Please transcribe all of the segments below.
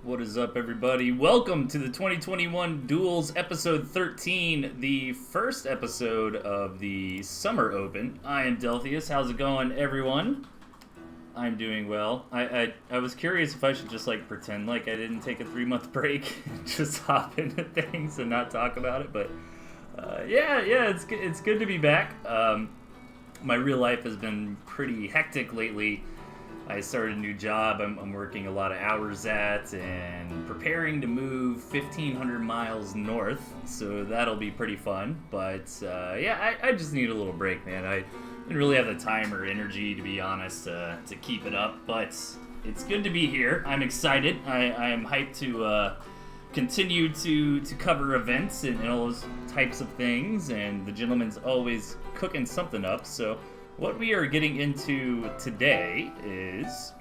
What is up, everybody? Welcome to the 2021 Duels episode 13, the first episode of the Summer Open. I am Delthius. How's it going, everyone? I'm doing well. I was curious if I should just pretend like I didn't take a 3-month break and just hop into things and not talk about it, but yeah, it's good to be back. My real life has been pretty hectic lately. I started a new job I'm working a lot of hours at and preparing to move 1,500 miles north, so that'll be pretty fun. But yeah, I just need a little break, man. I didn't really have the time or energy, to be honest, to keep it up, but it's good to be here. I'm excited. I am hyped to continue to cover events and all those types of things, and the gentleman's always cooking something up, so what we are getting into today is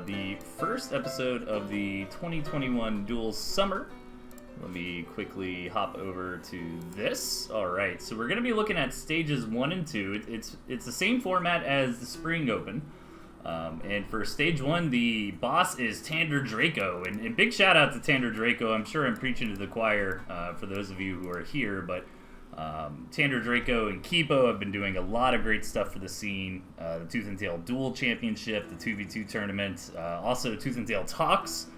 the first episode of the 2021 Duels Summer. Let me quickly hop over to this. Alright, so we're going to be looking at stages 1 and 2. It's the same format as the Spring Open. And for stage 1, the boss is TnTTV. And big shout out to TnTTV. I'm sure I'm preaching to the choir for those of you who are here, but TnTTV and Kipo have been doing a lot of great stuff for the scene. The Tooth and Tail Duel Championship, the 2v2 tournament, also Tooth and Tail Talks.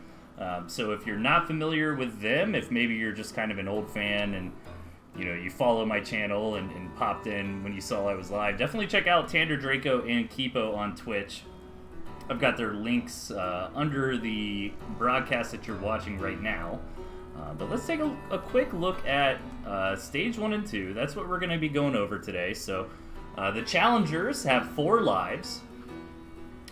So if you're not familiar with them, if maybe you're just kind of an old fan and you follow my channel and popped in when you saw I was live, definitely check out TnTTV and Kipo on Twitch. I've got their links under the broadcast that you're watching right now. But let's take a quick look at stage 1 and 2. That's what we're going to be going over today. So the challengers have 4 lives,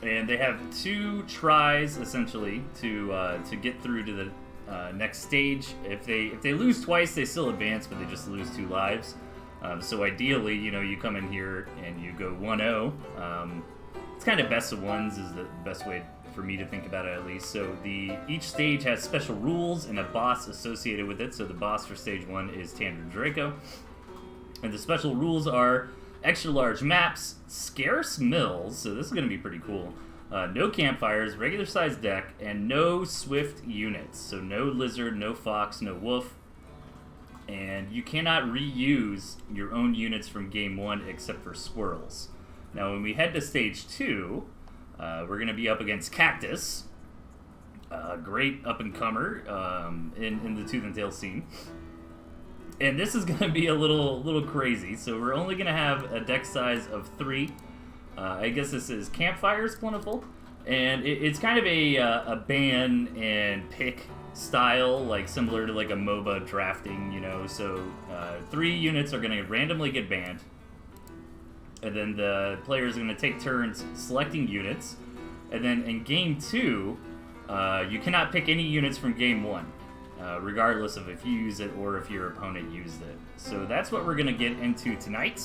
and they have 2 tries essentially to get through to the next stage. If they lose twice, they still advance, but they just lose 2 lives. So ideally, you come in here and you go 1-0. It's kind of best of ones is the best way for me to think about it, at least. So each stage has special rules and a boss associated with it. So the boss for stage 1 is TnTTV. And the special rules are extra large maps, scarce mills, so this is going to be pretty cool, no campfires, regular sized deck, and no swift units. So no lizard, no fox, no wolf. And you cannot reuse your own units from game 1 except for squirrels. Now when we head to stage 2, we're going to be up against Cactus, a great up-and-comer in the Tooth and Tail scene. And this is going to be a little crazy. So we're only going to have a deck size of 3. I guess this is Campfires Plentiful. And it's kind of a ban and pick style, similar to a MOBA drafting, So 3 units are going to randomly get banned. And then the players are going to take turns selecting units. And then in game 2, you cannot pick any units from game 1, regardless of if you use it or if your opponent used it. So that's what we're going to get into tonight.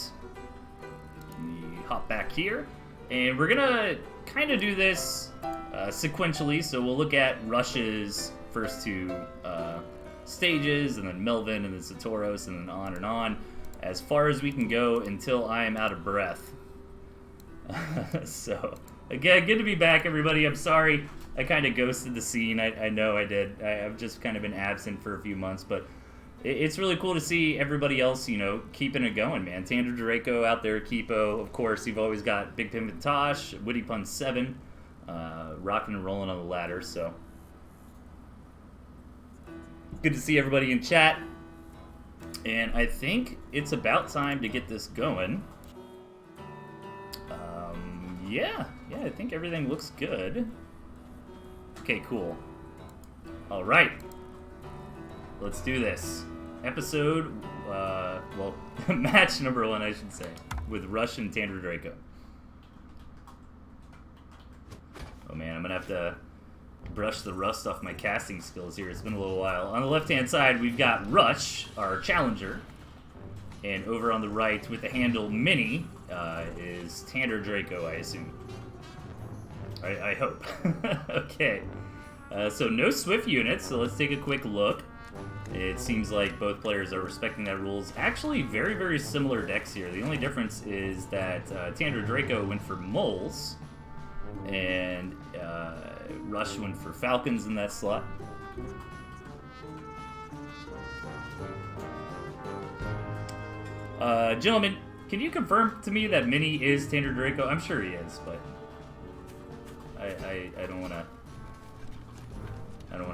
Let me hop back here. And we're going to kind of do this sequentially. So we'll look at Rush's first 2 stages, and then Melvin, and then Satoros, and then on and on, as far as we can go until I am out of breath. So, again, good to be back, everybody. I'm sorry I kind of ghosted the scene. I know I did. I've just kind of been absent for a few months, but it's really cool to see everybody else, keeping it going, man. TnTTV out there, Kipo, of course. You've always got Big Pimp Tosh, Witty Pun 7, rocking and rolling on the ladder, so good to see everybody in chat. And I think it's about time to get this going. Yeah, I think everything looks good. Okay, cool. All right, let's do this. Episode, match number 1, I should say, with Rush and TnTTV. Oh man, I'm gonna have to brush the rust off my casting skills here. It's been a little while. On the left-hand side, we've got Rush, our challenger. And over on the right, with the handle Mini, is TnTTV, I assume. I hope. Okay. So no Swift units, so let's take a quick look. It seems like both players are respecting that rules. Actually, very, very similar decks here. The only difference is that TnTTV went for moles, and Rush went for Falcons in that slot. Gentlemen, can you confirm to me that Mini is Tander Draco? I'm sure he is, but I don't wanna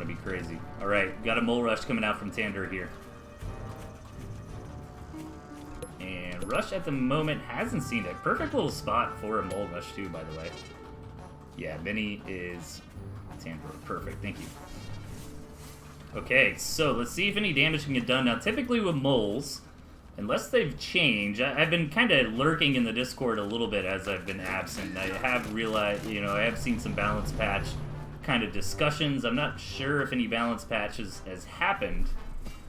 be crazy. Alright, got a Mole Rush coming out from Tander here. And Rush at the moment hasn't seen it. Perfect little spot for a Mole Rush too, by the way. Yeah, Mini is Tander. Perfect, thank you. Okay, so let's see if any damage can get done. Now, typically with moles, unless they've changed, I've been kind of lurking in the Discord a little bit as I've been absent. I have realized, you know, I have seen some balance patch kind of discussions. I'm not sure if any balance patches has happened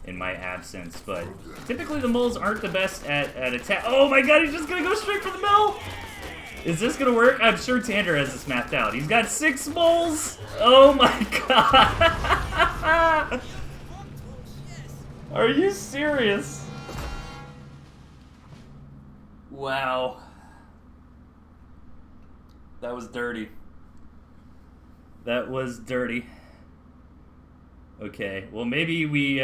in my absence, but typically the moles aren't the best at attack. Oh my god, he's just gonna go straight for the mill! Is this gonna work? I'm sure Tander has this mapped out. He's got 6 moles! Oh my god! Are you serious? Wow. That was dirty. That was dirty. Okay, well maybe we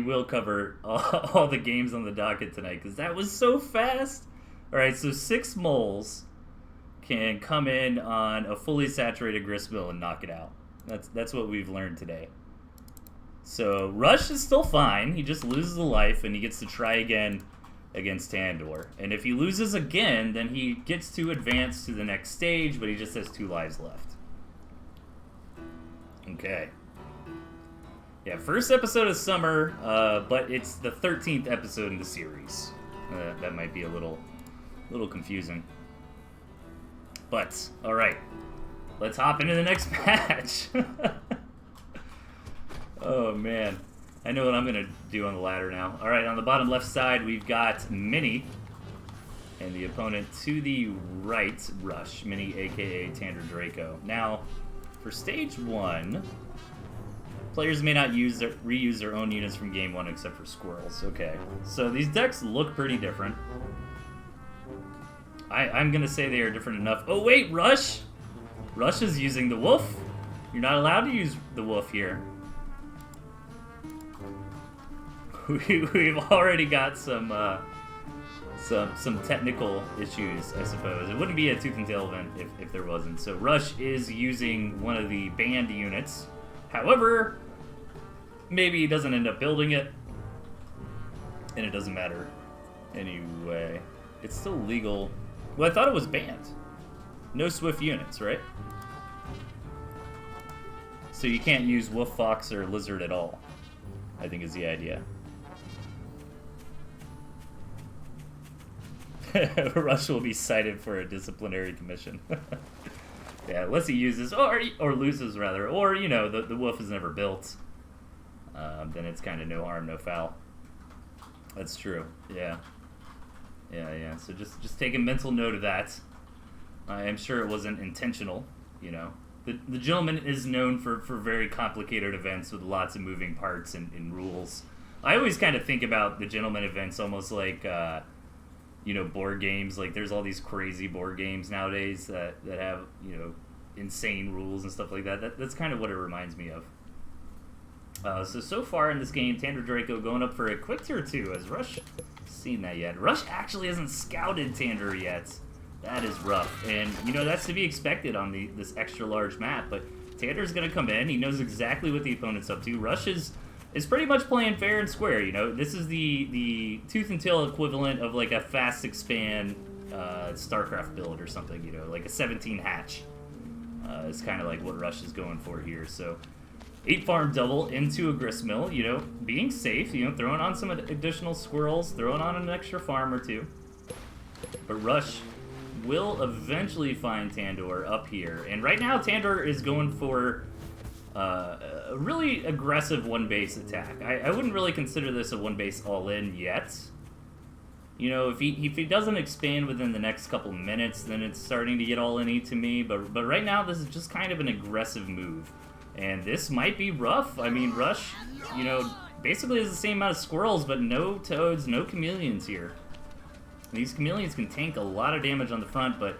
will cover all the games on the docket tonight, because that was so fast. Alright, so 6 moles can come in on a fully saturated gristmill and knock it out. That's what we've learned today. So Rush is still fine. He just loses a life and he gets to try again against Tander. And if he loses again, then he gets to advance to the next stage, but he just has 2 lives left. Okay. Yeah, first episode of summer, but it's the 13th episode in the series. That might be a little confusing. But, alright. Let's hop into the next match. Oh, man. I know what I'm going to do on the ladder now. Alright, on the bottom left side, we've got Mini. And the opponent to the right, Rush. Mini, a.k.a. Tander Draco. Now, for stage 1, players may not reuse their own units from game 1 except for squirrels. Okay, so these decks look pretty different. I'm going to say they are different enough. Oh, wait, Rush! Rush is using the wolf. You're not allowed to use the wolf here. We've already got some technical issues, I suppose. It wouldn't be a Tooth and Tail event if there wasn't. So Rush is using one of the banned units. However, maybe he doesn't end up building it, and it doesn't matter anyway. It's still legal. Well, I thought it was banned. No Swift units, right? So you can't use Wolf, Fox, or Lizard at all, I think is the idea. Rush will be cited for a disciplinary commission. Yeah, unless he uses, or loses rather, or, you know, the wolf is never built. Then it's kind of no harm, no foul. That's true, yeah. Yeah, so just take a mental note of that. I am sure it wasn't intentional, you know. The gentleman is known for very complicated events with lots of moving parts and rules. I always kind of think about the gentleman events almost like, you know, board games. Like, there's all these crazy board games nowadays that have, you know, insane rules and stuff like that. That's kind of what it reminds me of. So far in this game, Tander Draco going up for a quick tier 2. Has Rush seen that yet? Rush actually hasn't scouted Tander yet. That is rough. And, you know, that's to be expected on this extra large map. But Tander's going to come in. He knows exactly what the opponent's up to. Rush is pretty much playing fair and square, you know. This is the Tooth and Tail equivalent of like a fast expand StarCraft build or something, you know, like a 17 hatch. It's kind of like what Rush is going for here. So 8 farm double into a gristmill, you know, being safe, you know, throwing on some additional squirrels, throwing on an extra farm or 2. But Rush will eventually find Tander up here. And right now Tander is going for a really aggressive one-base attack. I wouldn't really consider this a one-base all-in yet. You know, if he doesn't expand within the next couple minutes, then it's starting to get all-in-y to me. But right now, this is just kind of an aggressive move. And this might be rough. I mean, Rush, you know, basically has the same amount of squirrels, but no toads, no chameleons here. These chameleons can tank a lot of damage on the front, but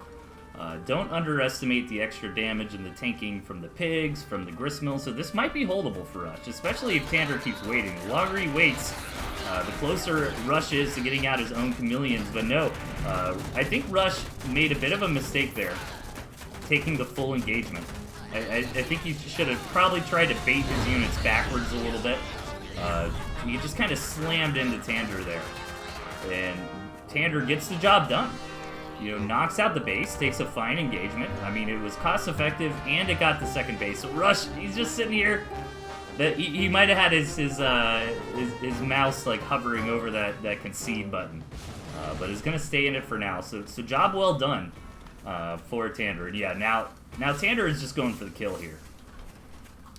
Don't underestimate the extra damage and the tanking from the pigs, from the gristmill, so this might be holdable for Rush, especially if Tander keeps waiting. The longer he waits, the closer Rush is to getting out his own chameleons, but no, I think Rush made a bit of a mistake there, taking the full engagement. I think he should have probably tried to bait his units backwards a little bit. He just kind of slammed into Tander there, and Tander gets the job done. You know, knocks out the base, takes a fine engagement. I mean, it was cost effective, and it got the second base. So Rush, he's just sitting here. That he might have had his mouse like hovering over that concede button, but is gonna stay in it for now. So job well done for Tander. And yeah, now Tander is just going for the kill here.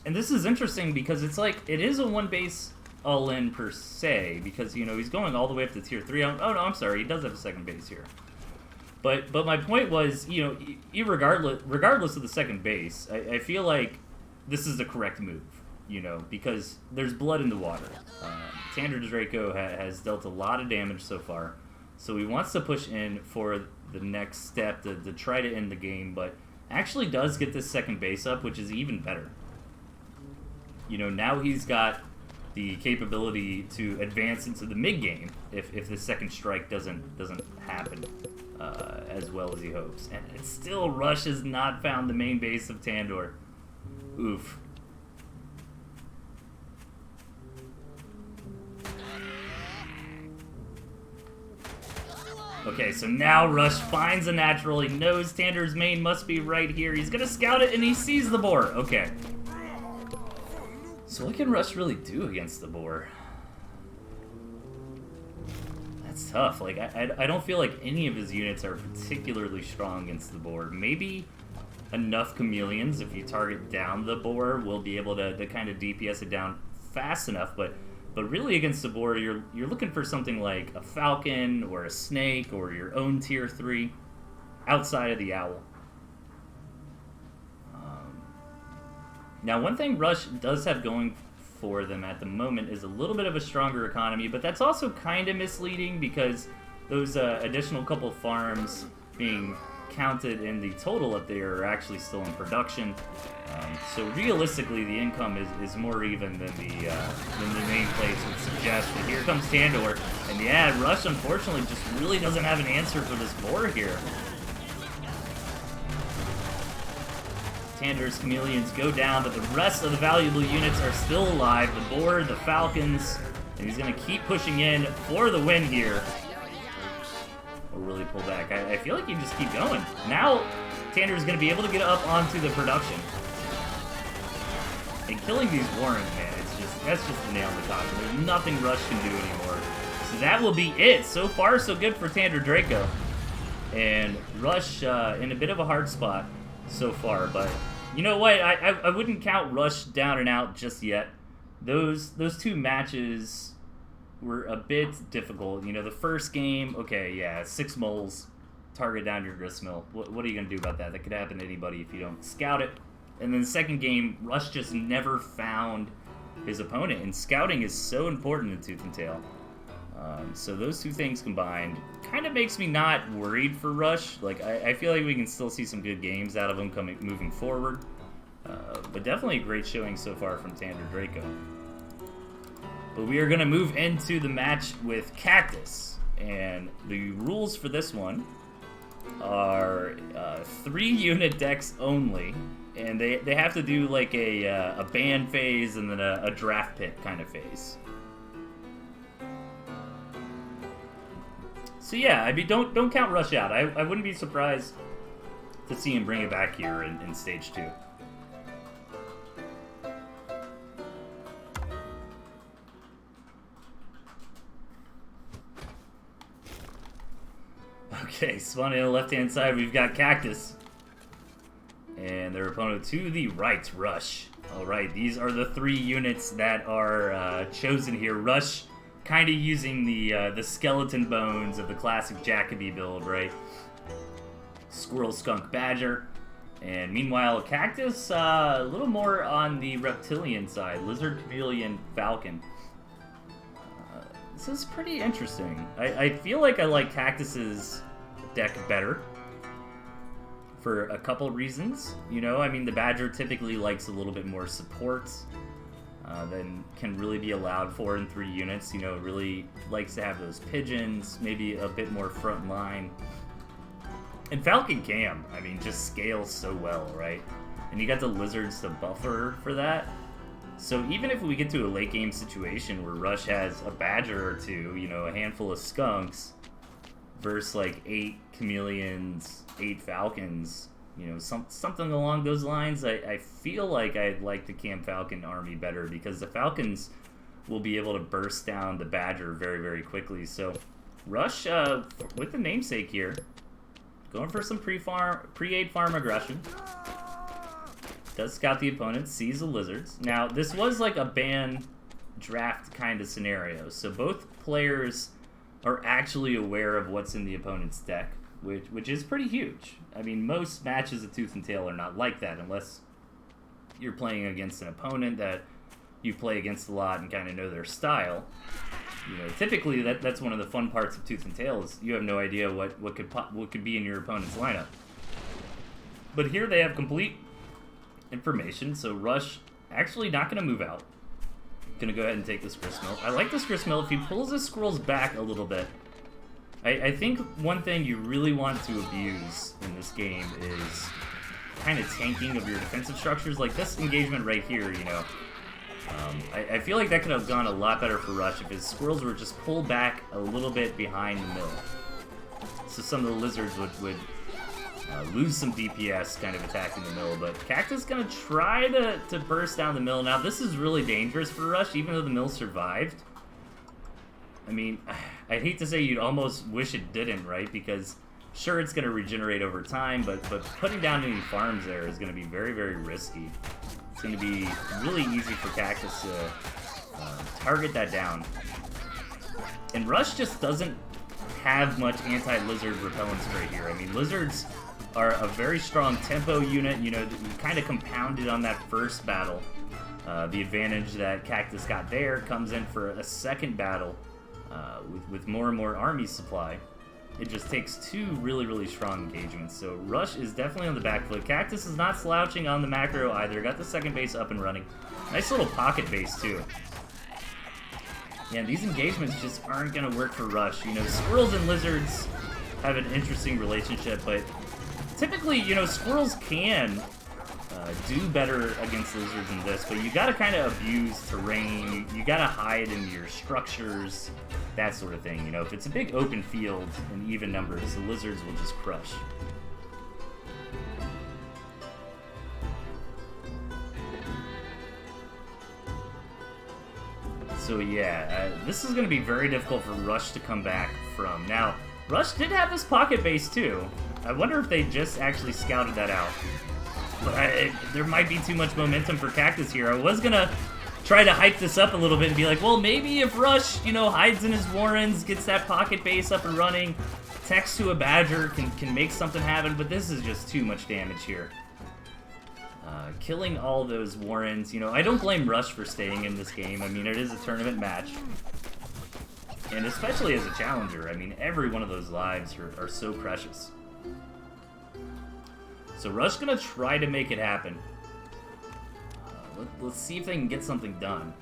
And this is interesting because it's like it is a one base all in per se, because you know he's going all the way up to tier 3. Oh no, I'm sorry, he does have a second base here. But my point was, you know, regardless of the second base, I feel like this is the correct move, you know, because there's blood in the water. Tander Draco has dealt a lot of damage so far, so he wants to push in for the next step to try to end the game, but actually does get this second base up, which is even better. You know, now he's got the capability to advance into the mid game if the second strike doesn't happen as well as he hopes. And it's still, Rush has not found the main base of Tander. Oof. Okay, so now Rush finds a natural. He knows Tander's main must be right here. He's gonna scout it, and he sees the boar. Okay. So what can Rush really do against the boar? That's tough. Like, I don't feel like any of his units are particularly strong against the boar. Maybe enough chameleons, if you target down the boar, will be able to kind of DPS it down fast enough, but really against the boar, you're looking for something like a falcon or a snake or your own tier 3 outside of the owl. Now, one thing Rush does have going for them at the moment is a little bit of a stronger economy, but that's also kind of misleading because those additional couple farms being counted in the total up there are actually still in production. So realistically, the income is more even than the main place would suggest. But here comes Tander, and yeah, Rush unfortunately just really doesn't have an answer for this boar here. Tander's chameleons go down, but the rest of the valuable units are still alive. The boar, the falcons, and he's going to keep pushing in for the win here. Or really pull back. I feel like you just keep going. Now, Tander's going to be able to get up onto the production. And killing these Warrens, man, that's just the nail in the coffin. There's nothing Rush can do anymore. So that will be it. So far, so good for Tander Draco. And Rush in a bit of a hard spot so far, but you know what? I wouldn't count Rush down and out just yet. Those two matches were a bit difficult. You know, the first game, okay, yeah, 6 moles, target down your gristmill. What are you gonna do about that? That could happen to anybody if you don't scout it. And then the second game, Rush just never found his opponent, and scouting is so important in Tooth and Tail. So those two things combined kind of makes me not worried for Rush. Like, I feel like we can still see some good games out of him moving forward. But definitely a great showing so far from Tander Draco. But we are going to move into the match with Cactus. And the rules for this one are 3-unit decks only. And they have to do like a ban phase and then a draft pick kind of phase. So yeah, I mean, don't count Rush out. I wouldn't be surprised to see him bring it back here in Stage 2. Okay, spawning on the left-hand side, we've got Cactus. And their opponent to the right, Rush. Alright, these are the 3 units that are chosen here. Rush kind of using the skeleton bones of the classic Jacoby build, right? Squirrel, Skunk, Badger. And meanwhile, Cactus, a little more on the reptilian side. Lizard, Chameleon, Falcon. This is pretty interesting. I feel like I like Cactus's deck better. for a couple reasons. You know, I mean, the Badger typically likes a little bit more support than can really be allowed for in 3 units. You know, it really likes to have those pigeons, maybe a bit more front line. And Falcon Cam, I mean, just scales so well, right? And you got the Lizards to buffer for that. So even if we get to a late game situation where Rush has a Badger or 2, you know, a handful of Skunks, versus like 8 Chameleons, 8 Falcons, you know, something along those lines, I feel like I'd like the Cam Falcon army better because the Falcons will be able to burst down the Badger very, very quickly. So Rush, with the namesake here, going for some pre-aid farm aggression. Does scout the opponent, sees the Lizards. Now, this was like a ban draft kind of scenario, so both players are actually aware of what's in the opponent's deck, which is pretty huge. I mean, most matches of Tooth and Tail are not like that unless you're playing against an opponent that you play against a lot and kind of know their style. You know, typically that's one of the fun parts of Tooth and Tail is you have no idea what could be in your opponent's lineup. But here they have complete information, so Rush actually not going to move out. Going to go ahead and take this Gristmill. I like this Gristmill. If he pulls his Squirrels back a little bit, I think one thing you really want to abuse in this game is kind of tanking of your defensive structures. Like this engagement right here, you know. I feel like that could have gone a lot better for Rush if his Squirrels were just pulled back a little bit behind the mill. So some of the Lizards would lose some DPS kind of attacking the mill, but Cactus gonna try to burst down the mill. Now this is really dangerous for Rush, even though the mill survived. I mean, I'd hate to say you'd almost wish it didn't, right? Because sure, it's gonna regenerate over time, but putting down any farms there is gonna be very, very risky. It's gonna be really easy for Cactus to target that down. And Rush just doesn't have much anti-lizard repellents right here. I mean, lizards are a very strong tempo unit. You know, you kind of compounded on that first battle. The advantage that Cactus got there comes in for a second battle with more and more army supply. It just takes 2 really, really strong engagements. So Rush is definitely on the back foot. Cactus is not slouching on the macro either. Got the second base up and running. Nice little pocket base too. Yeah, these engagements just aren't going to work for Rush. You know, Squirrels and Lizards have an interesting relationship, but typically, you know, Squirrels can do better against Lizards than this, but you got to kind of abuse terrain. You got to hide in your structures, that sort of thing. You know, if it's a big open field in even numbers, the Lizards will just crush. So yeah, this is going to be very difficult for Rush to come back from. Now, Rush did have this pocket base too. I wonder if they just actually scouted that out. But there might be too much momentum for Cactus here. I was going to try to hype this up a little bit and be like, well, maybe if Rush, you know, hides in his warrens, gets that pocket base up and running, techs to a Badger, can make something happen, but this is just too much damage here. Killing all those warrens, you know, I don't blame Rush for staying in this game. I mean, it is a tournament match. And especially as a challenger, I mean, every one of those lives are so precious. So Rush gonna try to make it happen. Let's see if they can get something done.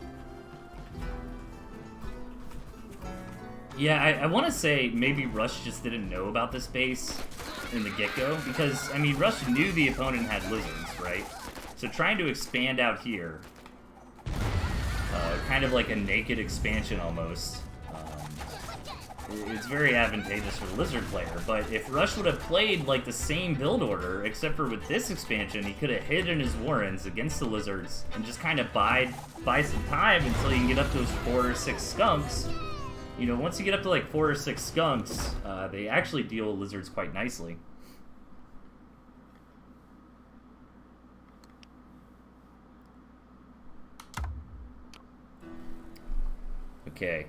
Yeah, I want to say maybe Rush just didn't know about this base in the get-go, because, I mean, Rush knew the opponent had Lizards, right? So trying to expand out here, kind of like a naked expansion almost, it's very advantageous for the Lizard player. But if Rush would have played like the same build order, except for with this expansion, he could have hidden his Warrens against the Lizards and just kind of buy some time until you can get up to those 4 or 6 Skunks. You know, once you get up to like 4 or 6 Skunks, they actually deal Lizards quite nicely. Okay.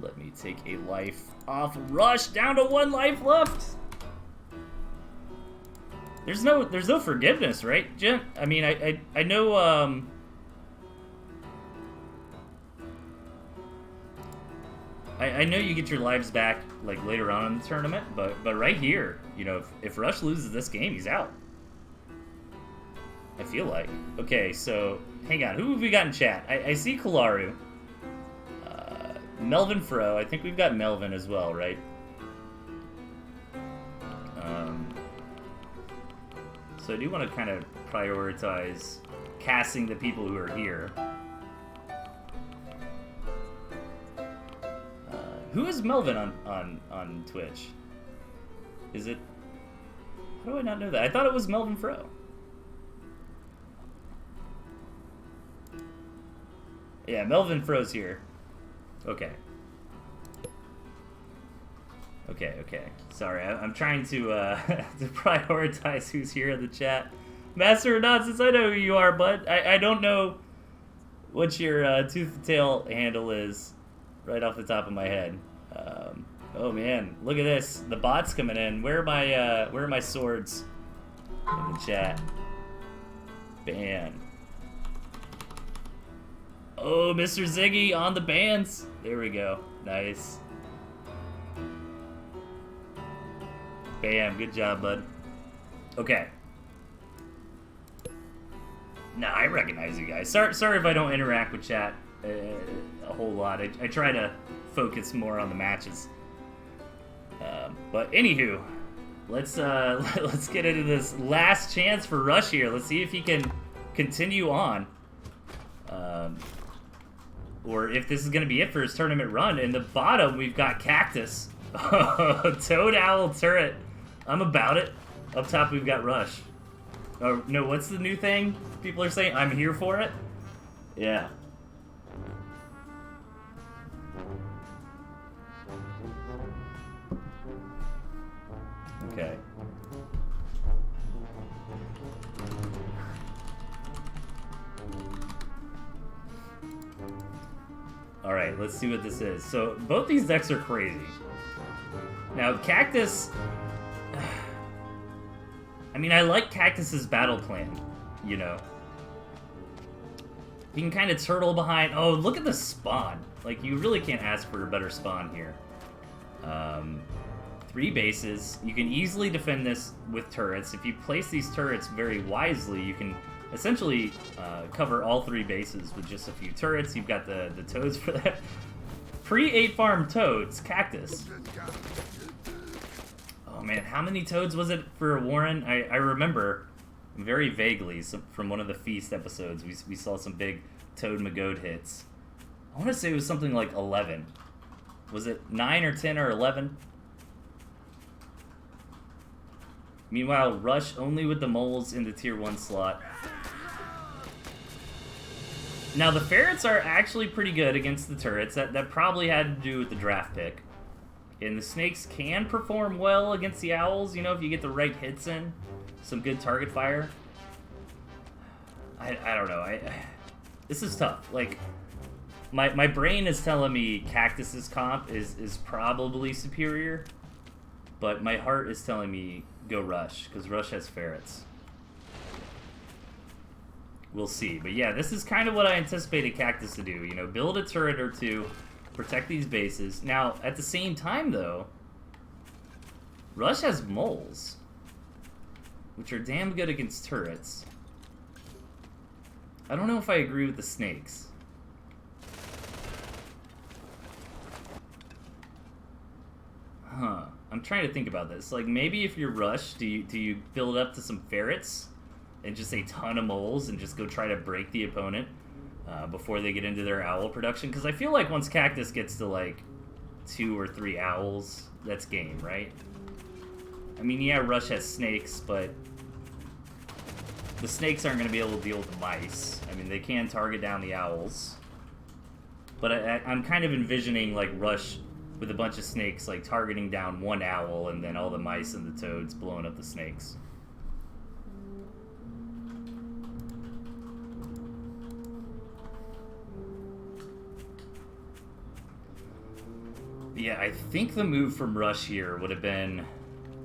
Let me take a life off Rush. Down to 1 life left. There's no forgiveness, right, Jen? I mean, I know. I know you get your lives back like later on in the tournament, but right here, you know, if Rush loses this game, he's out. I feel like. Okay, so hang on. Who have we got in chat? I see Kalaru. Melvin Fro. I think we've got Melvin as well, right? So I do want to kind of prioritize casting the people who are here. Who is Melvin on Twitch? Is it... How do I not know that? I thought it was Melvin Fro. Yeah, Melvin Fro's here. Okay. Okay. Sorry, I'm trying to to prioritize who's here in the chat. Master of Nonsense, I know who you are, bud. I don't know what your Tooth and Tail handle is right off the top of my head. Oh man, look at this. The bot's coming in. Where are my swords in the chat? Ban. Oh, Mr. Ziggy on the bans. There we go. Nice. Bam, good job, bud. Okay. Nah, I recognize you guys. Sorry if I don't interact with chat a whole lot. I try to focus more on the matches. But anywho, let's get into this last chance for Rush here. Let's see if he can continue on. Or if this is going to be it for his tournament run. In the bottom, we've got Cactus. Toad Owl Turret. I'm about it. Up top, we've got Rush. Oh, no, what's the new thing? People are saying, I'm here for it? Yeah. Okay. Alright, let's see what this is. So, both these decks are crazy. Now, Cactus... I mean, I like Cactus's battle plan, you know. You can kind of turtle behind... Oh, look at the spawn. Like, you really can't ask for a better spawn here. 3 bases. You can easily defend this with turrets. If you place these turrets very wisely, you can essentially cover all 3 bases with just a few turrets. You've got the toads for that. Pre-8 farm toads, Cactus. Oh man, how many toads was it for Warren? I remember very vaguely from one of the Feast episodes. We saw some big Toad Magode hits. I want to say it was something like 11. Was it 9 or 10 or 11? Meanwhile, Rush only with the moles in the tier 1 slot. Now, the ferrets are actually pretty good against the turrets. That probably had to do with the draft pick. And the snakes can perform well against the owls, you know, if you get the right hits in. Some good target fire. I don't know. This is tough. Like, my brain is telling me Cactus's comp is probably superior. But my heart is telling me go Rush, because Rush has ferrets. We'll see. But yeah, this is kind of what I anticipated Cactus to do. You know, build a turret or two, protect these bases. Now, at the same time, though, Rush has moles, which are damn good against turrets. I don't know if I agree with the snakes. Huh. I'm trying to think about this. Like, maybe if you're Rush, do you build up to some ferrets and just a ton of moles and just go try to break the opponent before they get into their owl production? Because I feel like once Cactus gets to, like, 2 or 3 owls, that's game, right? I mean, yeah, Rush has snakes, but the snakes aren't going to be able to deal with the mice. I mean, they can target down the owls. But I'm kind of envisioning, like, Rush with a bunch of snakes, like, targeting down 1 owl and then all the mice and the toads blowing up the snakes. Yeah, I think the move from Rush here would have been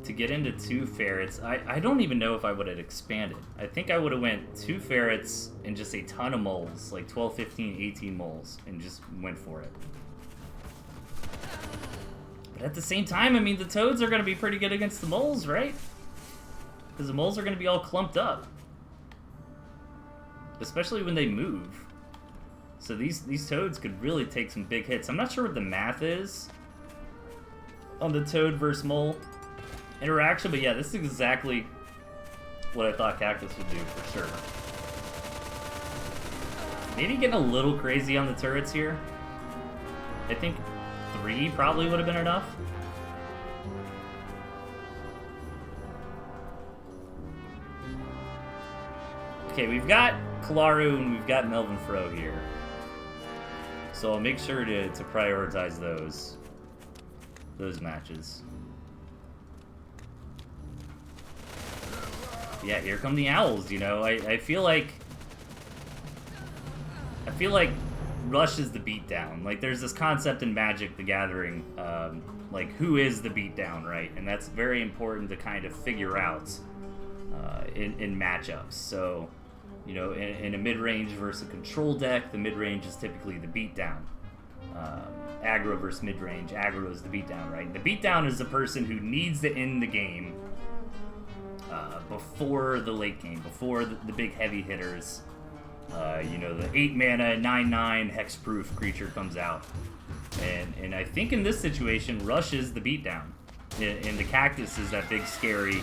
to get into 2 ferrets. I don't even know if I would have expanded. I think I would have went 2 ferrets and just a ton of moles, like 12, 15, 18 moles, and just went for it. But at the same time, I mean, the toads are going to be pretty good against the moles, right? Because the moles are going to be all clumped up. Especially when they move. So these toads could really take some big hits. I'm not sure what the math is on the toad versus mole interaction, but yeah, this is exactly what I thought Cactus would do for sure. Maybe getting a little crazy on the turrets here. I think 3 probably would have been enough. Okay, we've got Kalaru and we've got Melvin Fro here. So I'll make sure to prioritize those matches. Yeah, here come the owls, you know. I feel like Rush is the beatdown. Like, there's this concept in Magic the Gathering, like, who is the beatdown, right? And that's very important to kind of figure out in matchups. So, you know, in a mid-range versus a control deck, the mid-range is typically the beatdown. Aggro versus mid-range, aggro is the beatdown, right? And the beatdown is the person who needs to end the game before the late game, before the big heavy hitters. You know, the 8 mana, 9/9 hexproof creature comes out. And I think in this situation, Rush is the beatdown. And the Cactus is that big, scary,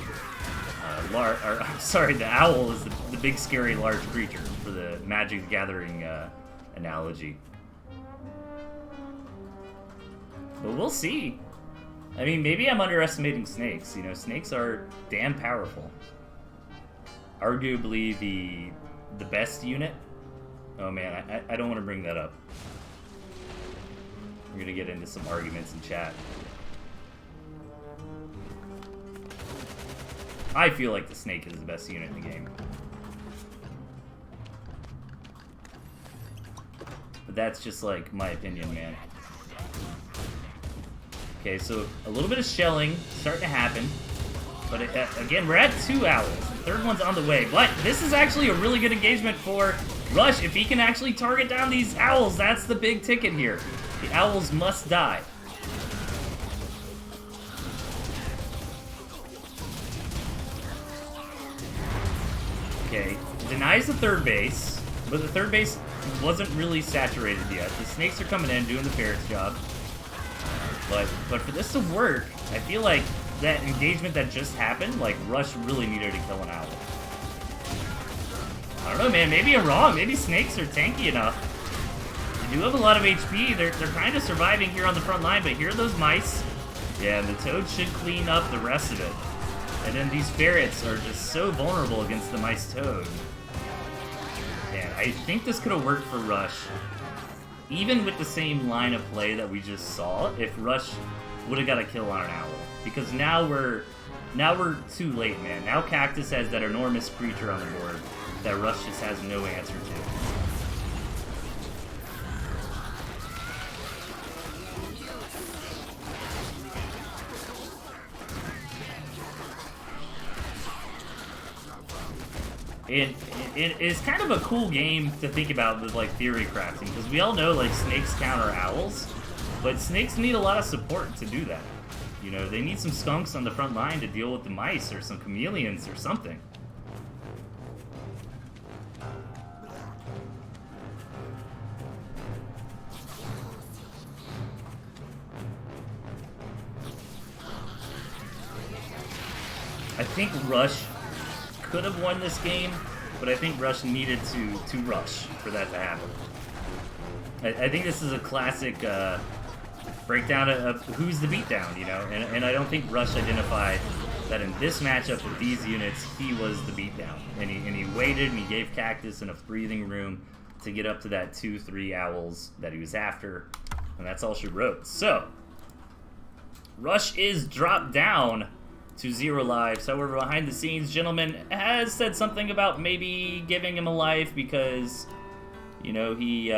the owl is the big, scary, large creature, for the Magic the Gathering analogy. But we'll see. I mean, maybe I'm underestimating snakes. You know, snakes are damn powerful. Arguably the best unit. Oh man, I don't want to bring that up. We're gonna get into some arguments in chat. I feel like the snake is the best unit in the game. But that's just like my opinion, man. Okay, so a little bit of shelling starting to happen. But again, we're at 2 owls. The 3rd one's on the way. But this is actually a really good engagement for Rush. If he can actually target down these owls, that's the big ticket here. The owls must die. Okay, denies the 3rd base. But the 3rd base wasn't really saturated yet. The snakes are coming in, doing the ferret's job. But for this to work, I feel like that engagement that just happened, like, Rush really needed to kill an owl. I don't know, man. Maybe I'm wrong. Maybe snakes are tanky enough. They do have a lot of HP. They're kind of surviving here on the front line, but here are those mice. Yeah, and the toad should clean up the rest of it. And then these ferrets are just so vulnerable against the mice toad. Man, I think this could have worked for Rush. Even with the same line of play that we just saw, if Rush would have got a kill on an owl. Because now we're too late, man. Now Cactus has that enormous creature on the board that Rush just has no answer to. And it's kind of a cool game to think about with, like, theory crafting, because we all know, like, snakes counter owls, but snakes need a lot of support to do that. You know, they need some skunks on the front line to deal with the mice, or some chameleons, or something. I think Rush could have won this game, but I think Rush needed to rush for that to happen. I think this is a classic breakdown of who's the beatdown, you know, and I don't think Rush identified that in this matchup with these units, he was the beatdown. And he waited and he gave Cactus enough breathing room to get up to that 2-3 owls that he was after, and that's all she wrote. So, Rush is dropped down to 0 lives. However, behind the scenes, Gentleman has said something about maybe giving him a life because, you know, he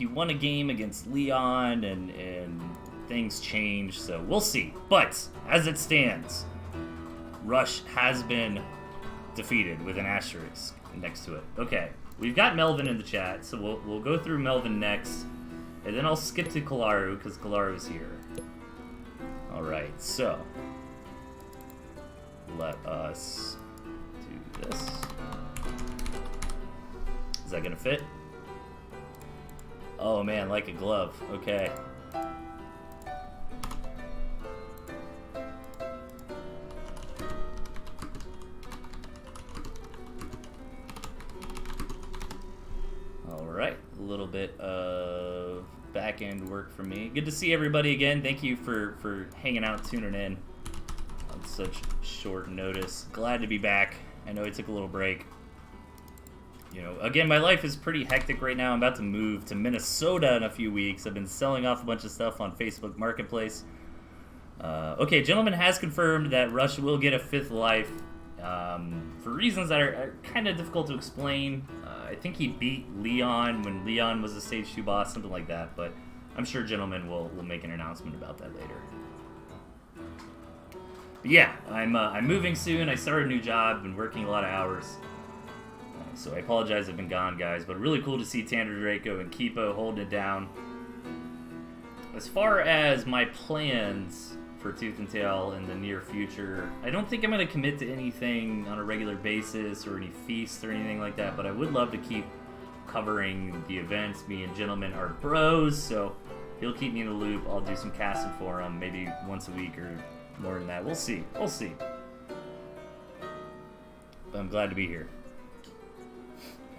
won a game against Leon and things changed, so we'll see. But as it stands, Rush has been defeated with an asterisk next to it. Okay, we've got Melvin in the chat, so we'll go through Melvin next, and then I'll skip to Kalaru because Kalaru's here. Alright, so let us do this. Is that gonna fit? Oh man, like a glove. Okay. Alright, a little bit of back-end work for me. Good to see everybody again. Thank you for hanging out, tuning in on such short notice. Glad to be back. I know I took a little break. You know, again, my life is pretty hectic right now. I'm about to move to Minnesota in a few weeks. I've been selling off a bunch of stuff on Facebook Marketplace. Okay, gentleman has confirmed that Rush will get a 5th life for reasons that are kind of difficult to explain. I think he beat Leon when Leon was a Stage 2 boss, something like that, but I'm sure gentleman will make an announcement about that later. But yeah, I'm moving soon. I started a new job, been working a lot of hours. So I apologize I've been gone, guys, but really cool to see Tanner Draco and Kipo holding it down. As far as my plans for Tooth and Tail in the near future, I don't think I'm going to commit to anything on a regular basis or any feasts or anything like that, but I would love to keep covering the events. Me and Gentleman are bros, so he'll keep me in the loop. I'll do some casting for him, maybe once a week or more than that. We'll see. We'll see. But I'm glad to be here.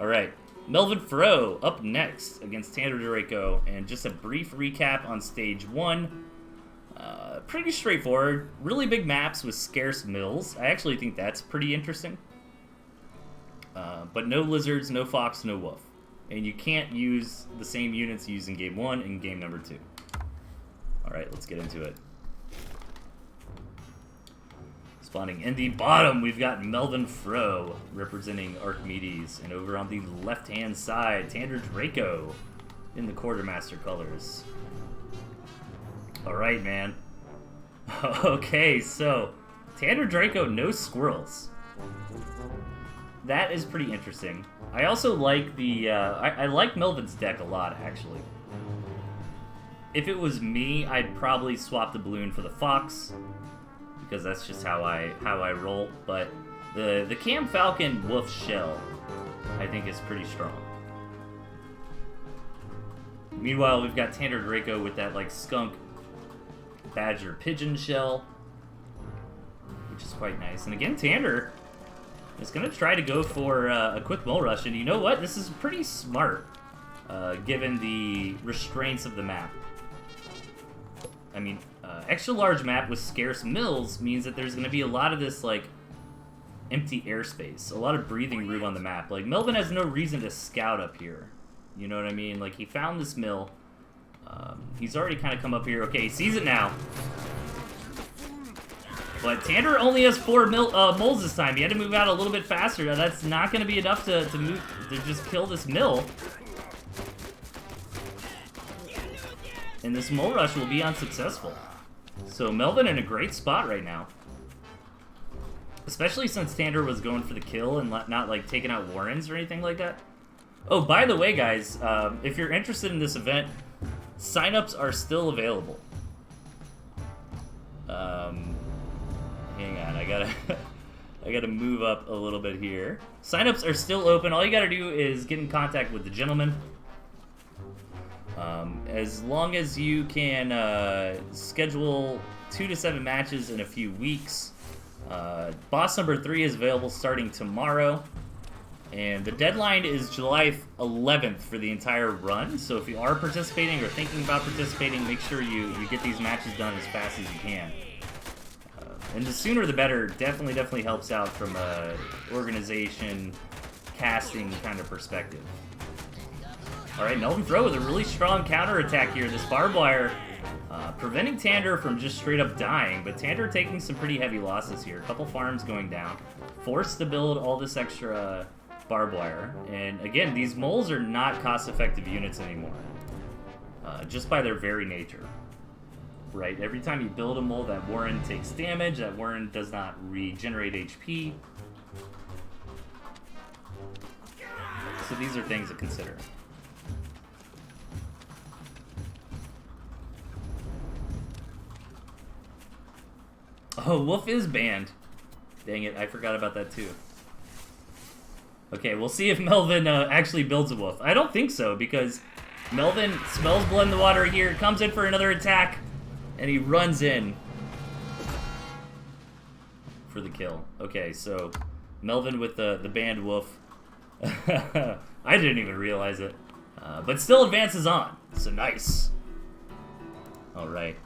Alright, Melvin Fro up next against Tanner Draco, and just a brief recap on Stage 1. Pretty straightforward. Really big maps with scarce mills. I actually think that's pretty interesting. But no lizards, no fox, no wolf. And you can't use the same units used in Game 1 and Game number 2. Alright, let's get into it. Spawning in the bottom, we've got Melvin Fro representing Archimedes, and over on the left-hand side, Tanner Draco in the Quartermaster colors. All right, man. Okay, so Tanner Draco, no squirrels. That is pretty interesting. I also like the I like Melvin's deck a lot, actually. If it was me, I'd probably swap the balloon for the fox, because that's just how I roll. But the Cam Falcon Wolf Shell, I think, is pretty strong. Meanwhile, we've got Tanner Draco with that like skunk badger pigeon shell, which is quite nice. And again, Tanner is gonna try to go for a quick mole rush, and you know what? This is pretty smart, given the restraints of the map. I mean, extra large map with scarce mills means that there's going to be a lot of this, like, empty airspace. A lot of breathing room on the map. Like, Melvin has no reason to scout up here. You know what I mean? Like, he found this mill. He's already kind of come up here. Okay, he sees it now. But Tanner only has 4 moles this time. He had to move out a little bit faster. Now, that's not going to be enough to just kill this mill. And this mole rush will be unsuccessful. So Melvin in a great spot right now. Especially since Tanner was going for the kill and not like taking out Warrens or anything like that. Oh, by the way, guys, if you're interested in this event, signups are still available. Hang on, I gotta move up a little bit here. Signups are still open. All you gotta do is get in contact with the gentleman. As long as you can schedule 2 to 7 matches in a few weeks. Boss number 3 is available starting tomorrow, and the deadline is July 11th for the entire run. So if you are participating or thinking about participating, make sure you get these matches done as fast as you can. And the sooner the better. Definitely helps out from a organization, casting kind of perspective. Alright, Melvin Fro with a really strong counterattack here. This barbed wire preventing Tanner from just straight up dying, but Tanner taking some pretty heavy losses here. A couple farms going down. Forced to build all this extra barbed wire. And again, these moles are not cost-effective units anymore. Just by their very nature. Right, every time you build a mole, that Warren takes damage, that Warren does not regenerate HP. So these are things to consider. Oh, Wolf is banned. Dang it, I forgot about that too. Okay, we'll see if Melvin actually builds a Wolf. I don't think so, because Melvin smells blood in the water here, comes in for another attack, and he runs in for the kill. Okay, so Melvin with the banned Wolf. I didn't even realize it. But still advances on, so nice. Alright.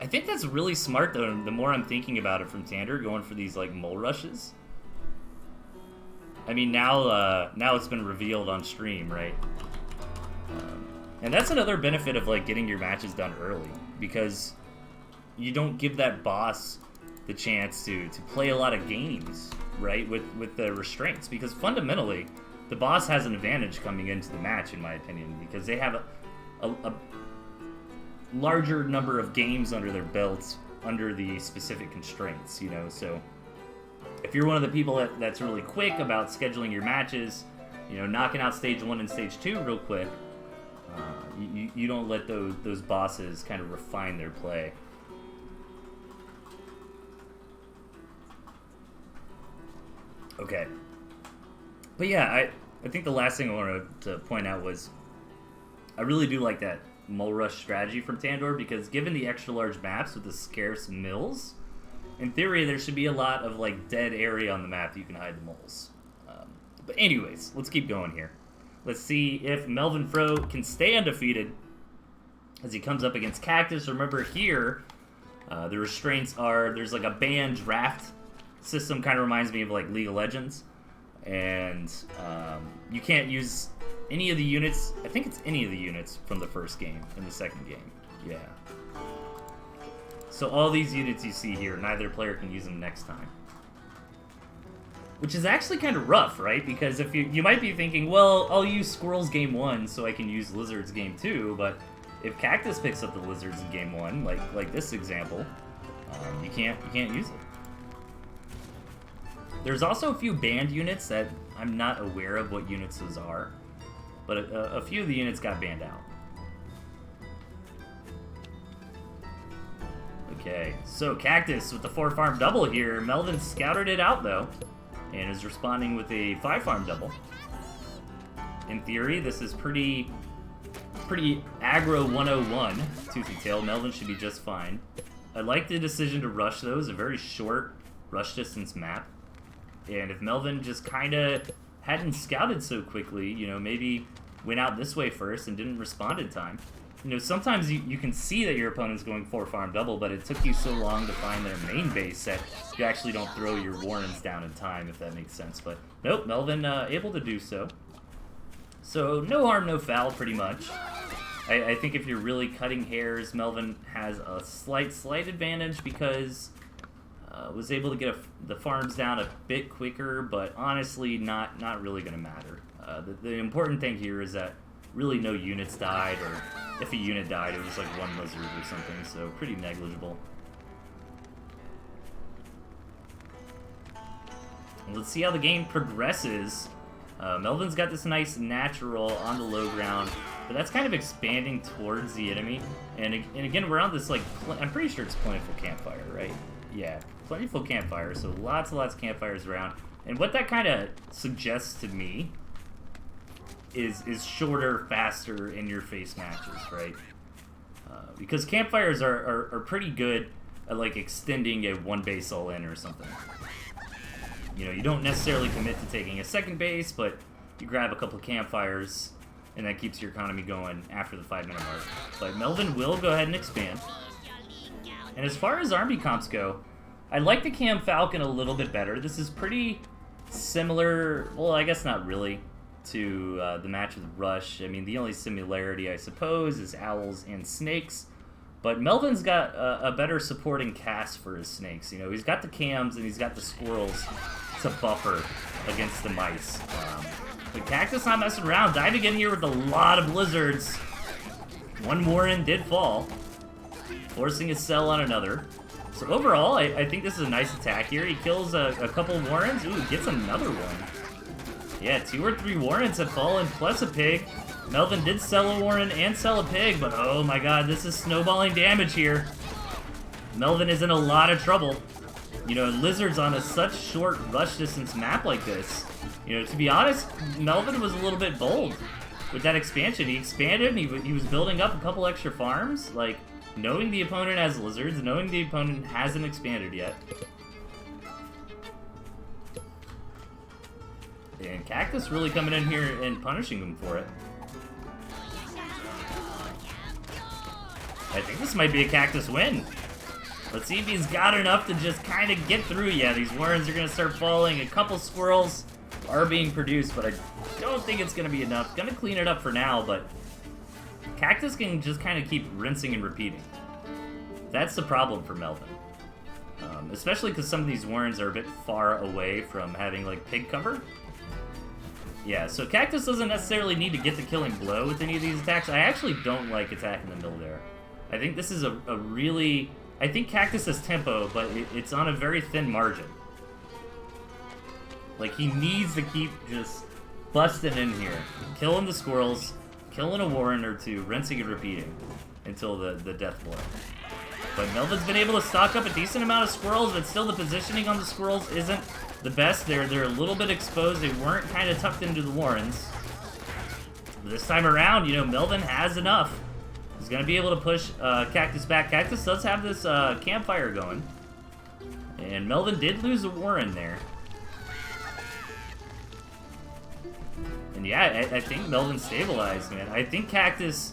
I think that's really smart, though, the more I'm thinking about it from Tander, going for these, like, mole rushes. I mean, now it's been revealed on stream, right? And that's another benefit of, like, getting your matches done early, because you don't give that boss the chance to play a lot of games, right, with the restraints, because fundamentally, the boss has an advantage coming into the match, in my opinion, because they have a larger number of games under their belts under the specific constraints, you know, so if you're one of the people that's really quick about scheduling your matches, you know, knocking out stage 1 and stage 2 real quick, you don't let those bosses kind of refine their play. Okay. But yeah, I think the last thing I wanted to point out was I really do like that mole rush strategy from Tandor, because given the extra large maps with the scarce mills, in theory there should be a lot of like dead area on the map that you can hide the moles. But anyways, let's keep going here. Let's see if Melvin Fro can stay undefeated as he comes up against Cactus. Remember here, the restraints are, there's like a banned draft system, kind of reminds me of like League of Legends, and you can't use any of the units. I think it's any of the units from the first game in the second game. Yeah. So all these units you see here, neither player can use them next time. Which is actually kind of rough, right? Because if you might be thinking, well, I'll use Squirrels game 1 so I can use Lizards game 2, but if Cactus picks up the Lizards in game 1, like this example, you can't use it. There's also a few banned units that I'm not aware of what units those are, but a few of the units got banned out. Okay, so Cactus with the 4-farm double here. Melvin scouted it out, though, and is responding with a 5-farm double. In theory, this is pretty aggro 101, Tooth and Tail. Melvin should be just fine. I like the decision to rush those, a very short rush distance map. And if Melvin just kind of hadn't scouted so quickly, you know, maybe went out this way first and didn't respond in time. You know, sometimes you can see that your opponent's going 4-farm double, but it took you so long to find their main base that you actually don't throw your Warrens down in time, if that makes sense. But nope, Melvin able to do so. So no harm, no foul, pretty much. I think if you're really cutting hairs, Melvin has a slight advantage because was able to get the farms down a bit quicker, but honestly not really going to matter. The important thing here is that really no units died, or if a unit died, it was like one lizard or something, so pretty negligible. Let's see how the game progresses. Melvin's got this nice natural on the low ground, but that's kind of expanding towards the enemy. And again, we're on this, like, I'm pretty sure it's Plentiful Campfire, right? Yeah, Plentiful Campfire, so lots and lots of campfires around. And what that kind of suggests to me is shorter, faster, in-your-face matches, right? Because campfires are pretty good at, like, extending a one base all-in or something. You know, you don't necessarily commit to taking a second base, but you grab a couple of campfires, and that keeps your economy going after the 5-minute mark. But Melvin will go ahead and expand. And as far as army comps go, I like the Cam Falcon a little bit better. This is pretty similar, well, I guess not really, to the match with Rush. I mean, the only similarity, I suppose, is owls and snakes. But Melvin's got a better supporting cast for his snakes. You know, he's got the cams and he's got the squirrels to buffer against the mice. But Cactus not messing around, diving in here with a lot of lizards. One Warren did fall, forcing his cell on another. So overall, I think this is a nice attack here. He kills a couple Warrens. Ooh, gets another one. Yeah, 2 or 3 Warrens have fallen, plus a pig. Melvin did sell a Warren and sell a pig, but oh my god, this is snowballing damage here. Melvin is in a lot of trouble. You know, lizards on a such short rush distance map like this. You know, to be honest, Melvin was a little bit bold with that expansion. He expanded, and he was building up a couple extra farms, like, knowing the opponent has lizards, knowing the opponent hasn't expanded yet. And Cactus really coming in here and punishing him for it. I think this might be a Cactus win. Let's see if he's got enough to just kind of get through. Yeah, these warrens are going to start falling. A couple squirrels are being produced, but I don't think it's going to be enough. Going to clean it up for now, but Cactus can just kind of keep rinsing and repeating. That's the problem for Melvin. Especially because some of these warrens are a bit far away from having, like, pig cover. Yeah, so Cactus doesn't necessarily need to get the killing blow with any of these attacks. I actually don't like attacking the middle there. I think this is a really... I think Cactus has tempo, but it's on a very thin margin. Like, he needs to keep just busting in here. Killing the squirrels, killing a warren or two, rinsing and repeating until the death blow. But Melvin's been able to stock up a decent amount of squirrels, but still the positioning on the squirrels isn't the best. They're a little bit exposed. They weren't kind of tucked into the warrens. But this time around, you know, Melvin has enough. He's going to be able to push Cactus back. Cactus does have this campfire going. And Melvin did lose a warren there. And yeah, I think Melvin stabilized, man. I think Cactus,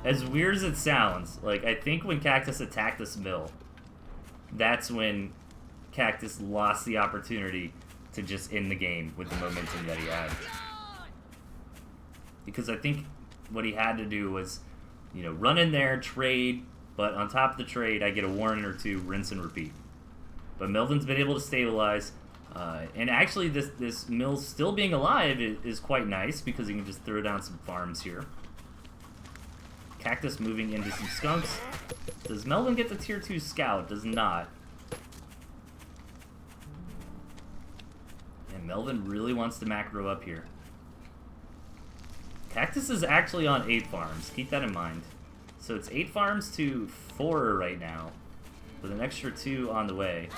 as weird as it sounds, like, I think when Cactus attacked this mill, that's when Cactus lost the opportunity to just end the game with the momentum that he had. Because I think what he had to do was, you know, run in there, trade, but on top of the trade, I get a warren or two, rinse and repeat. But Melvin's been able to stabilize, and actually this mill still being alive is quite nice because he can just throw down some farms here. Cactus moving into some skunks. Does Melvin get the tier 2 scout? Does not. And Melvin really wants to macro up here. Cactus is actually on 8 farms. Keep that in mind. So it's 8 farms to 4 right now, with an extra 2 on the way.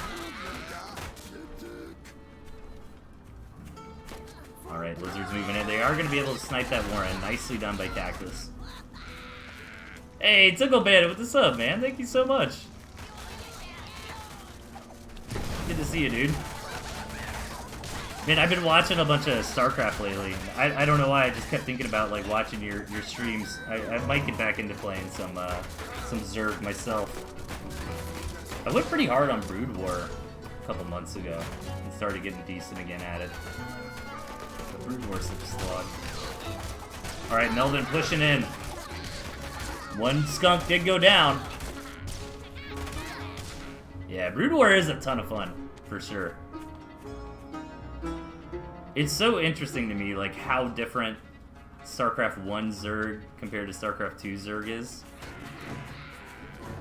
Alright, lizards moving in. They are going to be able to snipe that warren. Nicely done by Cactus. Hey, Tickle Bandit, what's up, man? Thank you so much. Good to see you, dude. Man, I've been watching a bunch of StarCraft lately. I don't know why, I just kept thinking about, like, watching your streams. I might get back into playing some Zerg myself. I went pretty hard on Brood War a couple months ago and started getting decent again at it. But Brood War's such a slog. Alright, Melvin pushing in. One skunk did go down. Yeah, Brood War is a ton of fun, for sure. It's so interesting to me, like, how different StarCraft 1 Zerg compared to StarCraft 2 Zerg is.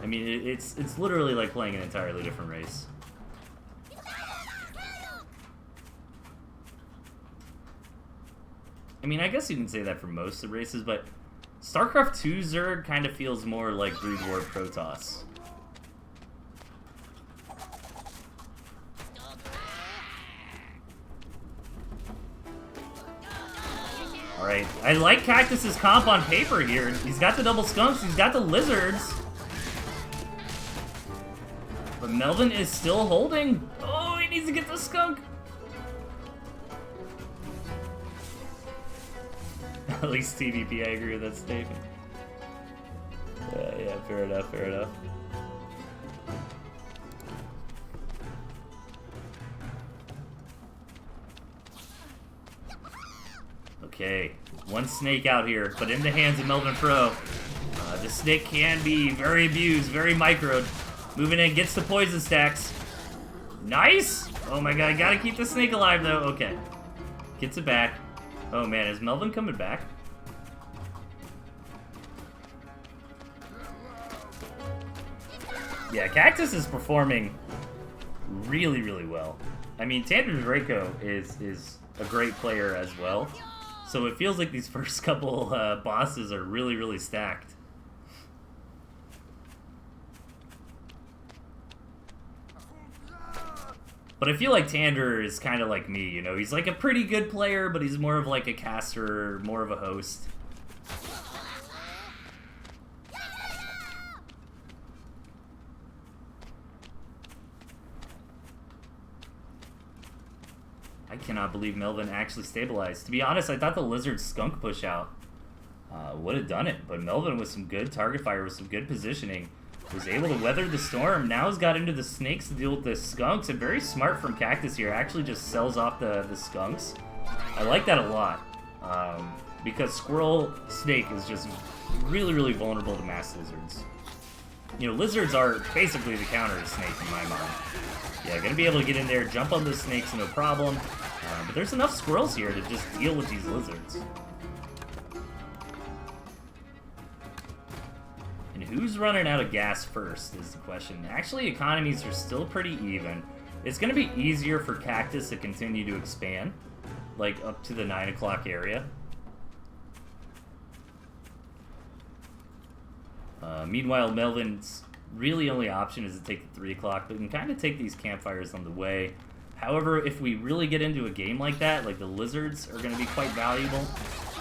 I mean, it's literally like playing an entirely different race. I mean, I guess you can say that for most of the races, but StarCraft 2 Zerg kind of feels more like Brood War Protoss. Alright, I like Cactus's comp on paper here. He's got the double skunks, he's got the lizards. But Melvin is still holding. Oh, he needs to get the skunk. At least TVP, I agree with that statement. Yeah, fair enough, fair enough. Okay, one snake out here, but in the hands of Melvin Pro. The snake can be very abused, very microed. Moving in, gets the poison stacks. Nice! Oh my god, gotta keep the snake alive though. Okay. Gets it back. Oh man, is Melvin coming back? Yeah, Cactus is performing really, really well. I mean, Tanner Draco is a great player as well. So it feels like these first couple bosses are really, really stacked. But I feel like Tander is kind of like me, you know? He's like a pretty good player, but he's more of like a caster, more of a host. I cannot believe Melvin actually stabilized. To be honest, I thought the Lizard skunk push out would have done it, but Melvin with some good target fire, with some good positioning, was able to weather the storm. Now has got into the snakes to deal with the skunks, and very smart from Cactus here. Actually just sells off the skunks. I like that a lot, because Squirrel Snake is just really, really vulnerable to mass lizards. You know, lizards are basically the counter to snake in my mind. Yeah, gonna be able to get in there, jump on those snakes, no problem. But there's enough squirrels here to just deal with these lizards. And who's running out of gas first is the question. Actually, economies are still pretty even. It's gonna be easier for Cactus to continue to expand, like up to the 9 o'clock area. Meanwhile, Melvin's really only option is to take the 3 o'clock, but we can kind of take these campfires on the way. However, if we really get into a game like that, like the lizards are going to be quite valuable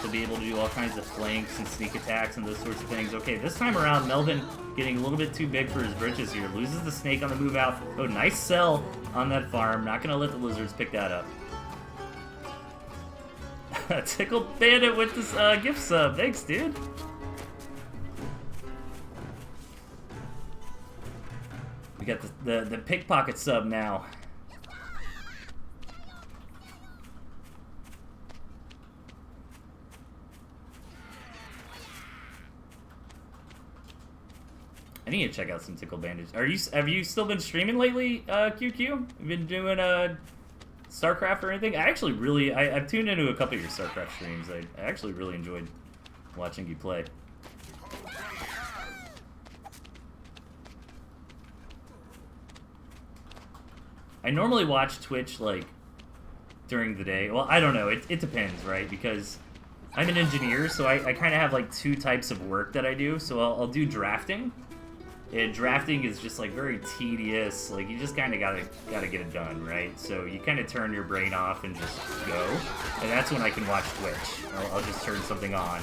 to be able to do all kinds of flanks and sneak attacks and those sorts of things. Okay, this time around, Melvin getting a little bit too big for his britches here. Loses the snake on the move out. Oh, nice sell on that farm. Not going to let the lizards pick that up. Tickle Bandit with this gift sub. Thanks, dude. We got the pickpocket sub now. I need to check out some Tickle Bandage. Have you still been streaming lately, QQ? Have you been doing StarCraft or anything? I've tuned into a couple of your StarCraft streams. I actually really enjoyed watching you play. I normally watch Twitch, like, during the day. Well, I don't know. It depends, right? Because I'm an engineer, so I kind of have, like, 2 types of work that I do. So I'll do drafting. And drafting is just, like, very tedious. Like, you just kind of gotta get it done, right? So you kind of turn your brain off and just go. And that's when I can watch Twitch. I'll just turn something on,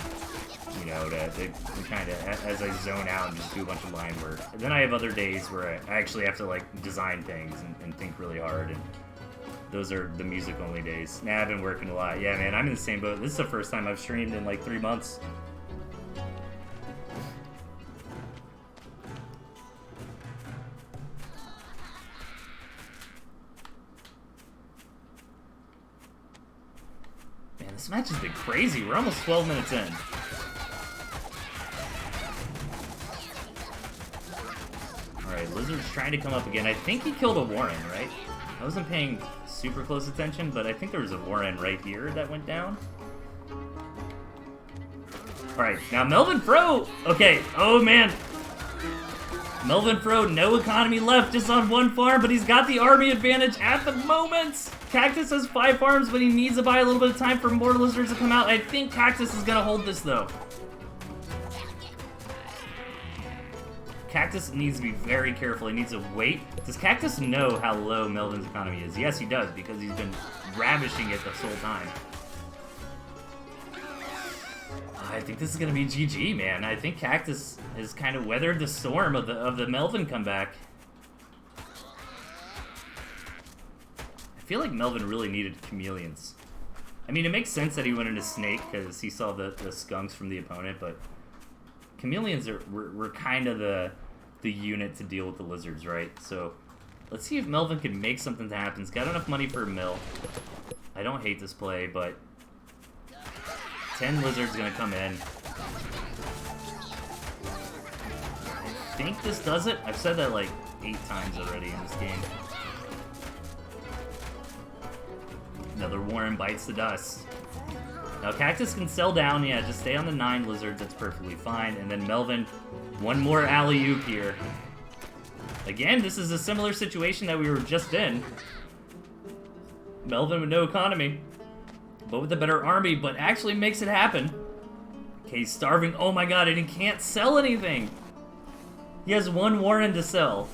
you know, to kind of, as I zone out and just do a bunch of line work. And then I have other days where I actually have to, like, design things and think really hard, and those are the music-only days. Nah, I've been working a lot. Yeah, man, I'm in the same boat. This is the first time I've streamed in, like, 3 months. Man, this match has been crazy. We're almost 12 minutes in. Alright, Lizard's trying to come up again. I think he killed a Warren, right? I wasn't paying super close attention, but I think there was a Warren right here that went down. Alright, now Melvin Fro! Okay, oh man! Melvin Fro, no economy left, just on 1 farm, but he's got the army advantage at the moment! Cactus has 5 farms, but he needs to buy a little bit of time for more lizards to come out. I think Cactus is gonna hold this, though. Cactus needs to be very careful. He needs to wait. Does Cactus know how low Melvin's economy is? Yes, he does, because he's been ravishing it this whole time. I think this is gonna be GG, man. I think Cactus has kind of weathered the storm of the Melvin comeback. I feel like Melvin really needed chameleons. I mean, it makes sense that he went into Snake because he saw the skunks from the opponent, but chameleons were kind of the unit to deal with the lizards, right? So let's see if Melvin can make something happen. He's got enough money for a mill. I don't hate this play, but 10 lizards gonna come in. I think this does it. I've said that like 8 times already in this game. Another Warren bites the dust. Now Cactus can sell down, yeah, just stay on the 9 lizards, that's perfectly fine. And then Melvin, 1 more alley-oop here. Again, this is a similar situation that we were just in. Melvin with no economy, but with a better army, but actually makes it happen. Okay, he's starving. Oh my god, and he can't sell anything. He has 1 Warren to sell,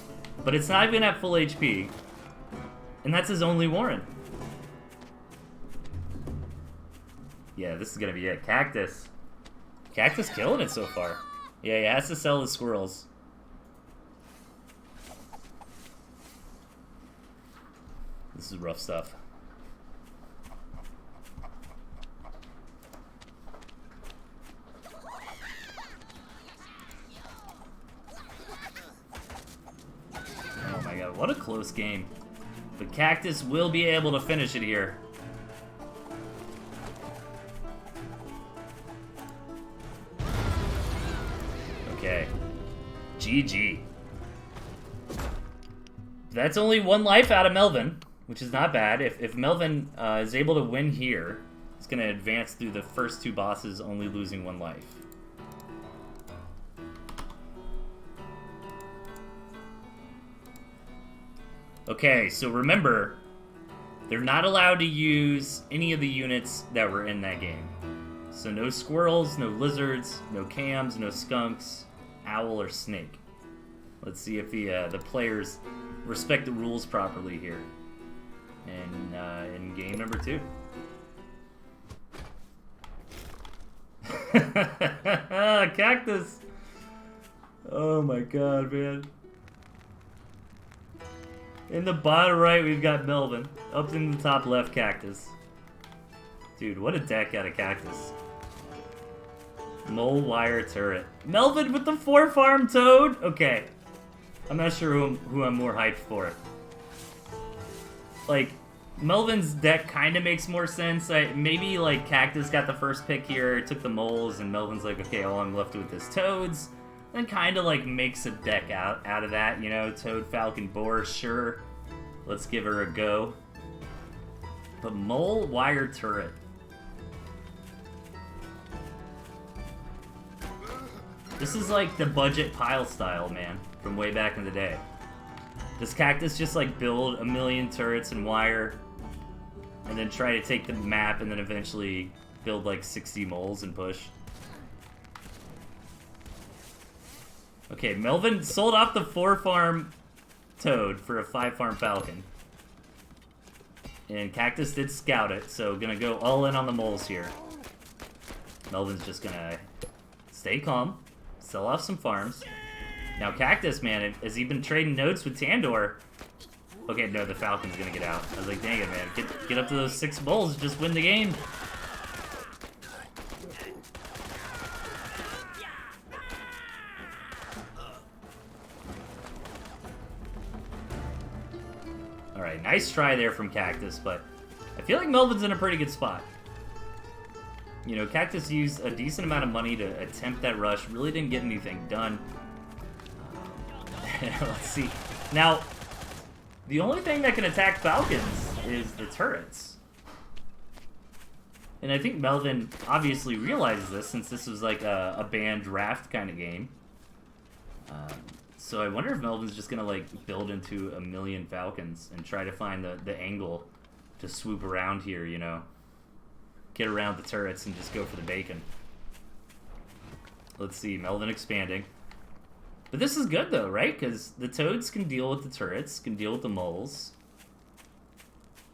but it's not even at full HP. And that's his only Warren. Yeah, this is gonna be it. Cactus. Cactus killing it so far. Yeah, he has to sell the squirrels. This is rough stuff. Oh my god, what a close game. But Cactus will be able to finish it here. Okay. GG. That's only 1 life out of Melvin, which is not bad. If Melvin is able to win here, he's going to advance through the first 2 bosses, only losing 1 life. Okay, so remember, they're not allowed to use any of the units that were in that game. So no squirrels, no lizards, no cams, no skunks, owl, or snake. Let's see if the players respect the rules properly here. In game number 2. Cactus! Oh my god, man. In the bottom right, we've got Melvin. Up in the top left, Cactus. Dude, what a deck out of Cactus. Mole wire turret. Melvin with the 4-farm toad? Okay. I'm not sure who I'm more hyped for. Like, Melvin's deck kind of makes more sense. Maybe, like, Cactus got the first pick here, took the moles, and Melvin's like, okay, all I'm left with is toads. And kind of, like, makes a deck out of that, you know? Toad, Falcon, Boar, sure. Let's give her a go. But Mole wire turret. This is like the budget pile style, man, from way back in the day. Does Cactus just like build a million turrets and wire and then try to take the map and then eventually build like 60 moles and push? Okay, Melvin sold off the 4-farm toad for a 5-farm falcon. And Cactus did scout it, so gonna go all in on the moles here. Melvin's just gonna stay calm, sell off some farms. Now Cactus, man, has he been trading notes with Tandor? Okay, no, the Falcon's gonna get out. I was like, dang it, man. Get up to those 6 moles, just win the game. Alright, nice try there from Cactus, but I feel like Melvin's in a pretty good spot. You know, Cactus used a decent amount of money to attempt that rush, really didn't get anything done. Let's see. Now, the only thing that can attack Falcons is the turrets. And I think Melvin obviously realizes this, since this was like a banned draft kind of game. So I wonder if Melvin's just gonna like build into a million Falcons and try to find the angle to swoop around here, you know. Get around the turrets and just go for the bacon. Let's see, Melvin expanding. But this is good though, right? Because the toads can deal with the turrets, can deal with the moles.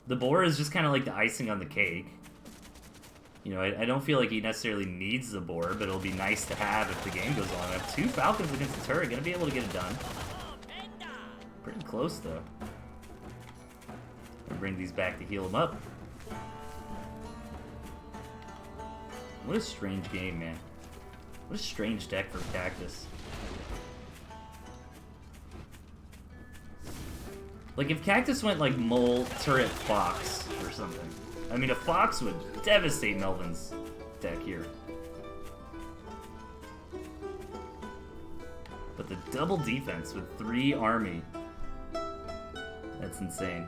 The boar is just kind of like the icing on the cake. You know, I don't feel like he necessarily needs the boar, but it'll be nice to have if the game goes on. I have 2 falcons against the turret, gonna be able to get it done. Pretty close though. I'll bring these back to heal him up. What a strange game, man. What a strange deck for Cactus. Like, if Cactus went, like, mole, turret, fox, or something. I mean, a fox would devastate Melvin's deck here. But the double defense with 3 army. That's insane.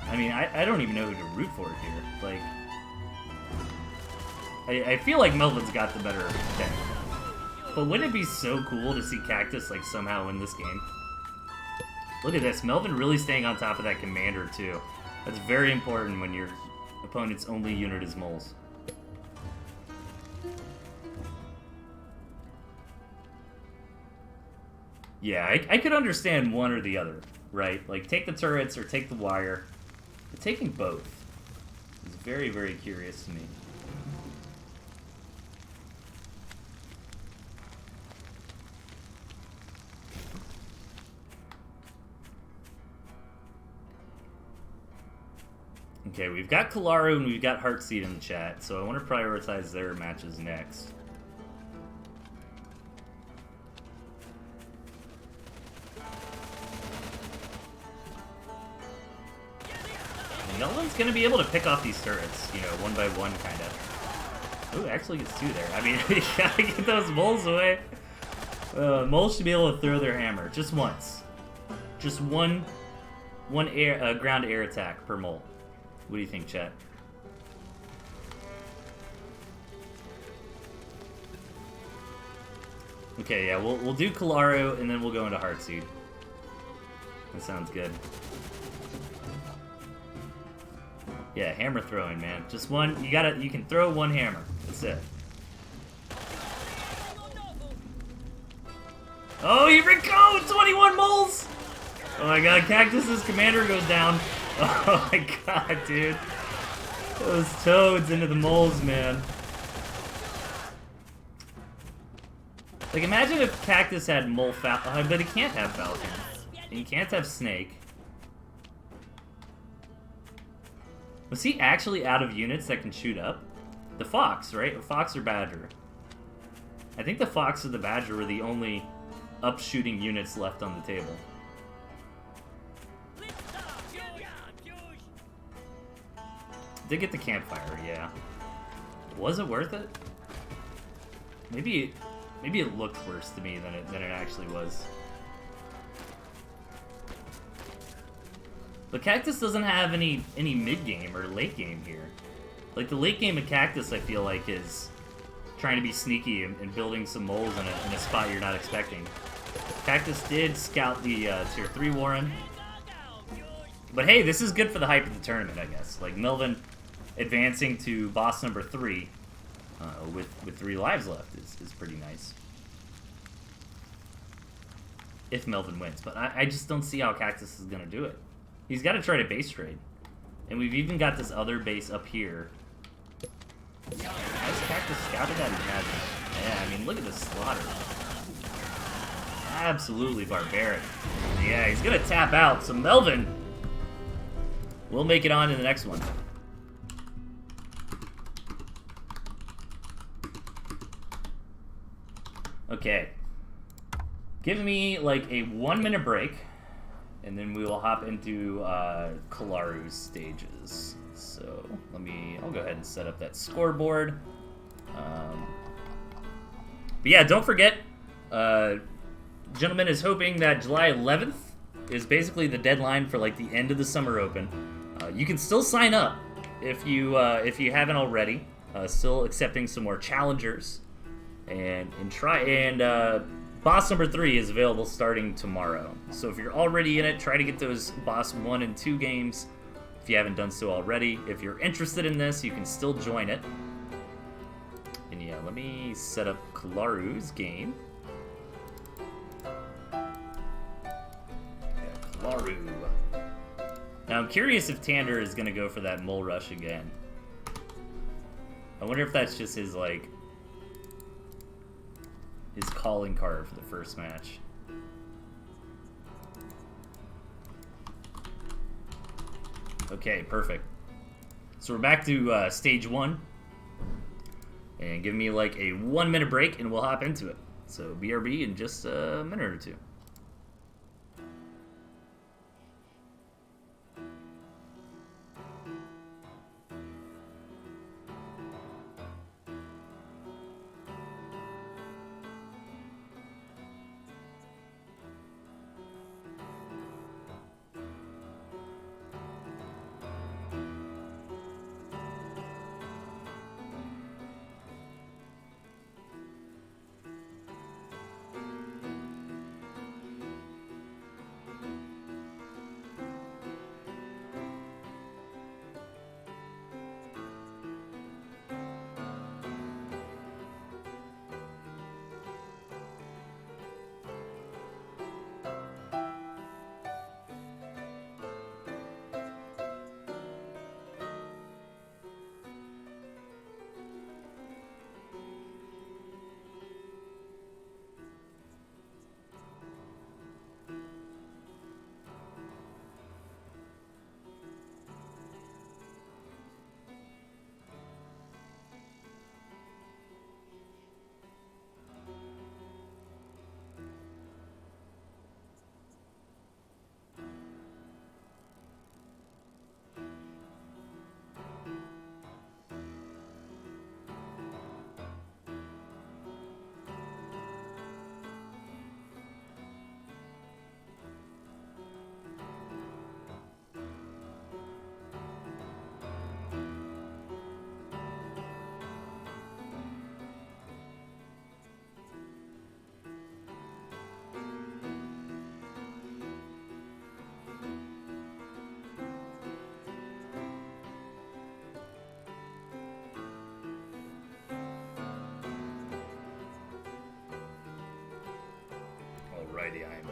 I mean, I don't even know who to root for here. Like, I feel like Melvin's got the better deck. But wouldn't it be so cool to see Cactus, like, somehow win this game? Look at this. Melvin really staying on top of that commander, too. That's very important when your opponent's only unit is moles. Yeah, I could understand one or the other, right? Like, take the turrets or take the wire. But taking both is very, very curious to me. Okay, we've got Kalaru and we've got Heartseed in the chat, so I want to prioritize their matches next. Melvin's gonna be able to pick off these turrets, you know, one by one, kind of. Ooh, actually gets two there. I mean, you gotta get those moles away. Moles should be able to throw their hammer just once. Just one ground air attack per mole. What do you think, chat? Okay, yeah, we'll do Kalaru and then we'll go into Heartseed. That sounds good. Yeah, hammer throwing, man. Just one. You can throw one hammer. That's it. Oh, here we go! 21 moles! Oh my god, Cactus's commander goes down. Oh my god, dude. Those toads into the moles, man. Like, imagine if Cactus had mole Falcon. But he can't have Falcon. And he can't have Snake. Was he actually out of units that can shoot up? The Fox, right? A Fox or Badger? I think the Fox or the Badger were the only up-shooting units left on the table. Did get the campfire, yeah. Was it worth it? Maybe it looked worse to me than it actually was. But Cactus doesn't have any mid-game or late-game here. Like, the late-game of Cactus, I feel like, is trying to be sneaky and building some moles in a spot you're not expecting. Cactus did scout the Tier 3 Warren. But hey, this is good for the hype of the tournament, I guess. Like, Melvin advancing to boss number 3 with 3 lives left is pretty nice. If Melvin wins. But I just don't see how Cactus is going to do it. He's got to try to base trade. And we've even got this other base up here. Has Cactus scouted that? He hasn't. Yeah, I mean, look at this slaughter. Absolutely barbaric. Yeah, he's going to tap out. So Melvin will make it on to the next one. Okay. Give me like a 1-minute break. And then we will hop into Kalaru's stages. So I'll go ahead and set up that scoreboard. But yeah, don't forget, Gentleman is hoping that July 11th is basically the deadline for like the end of the Summer Open. You can still sign up if you haven't already. Still accepting some more challengers, and boss number 3 is available starting tomorrow. So if you're already in it, try to get those boss 1 and 2 games if you haven't done so already. If you're interested in this, you can still join it. And yeah, let me set up Kalaru's game. Yeah, Kalaru. Now I'm curious if Tander is going to go for that mole rush again. I wonder if that's just his, like, his calling card for the first match. Okay, perfect. So we're back to stage 1. And give me like a 1-minute break and we'll hop into it. So BRB in just a minute or two.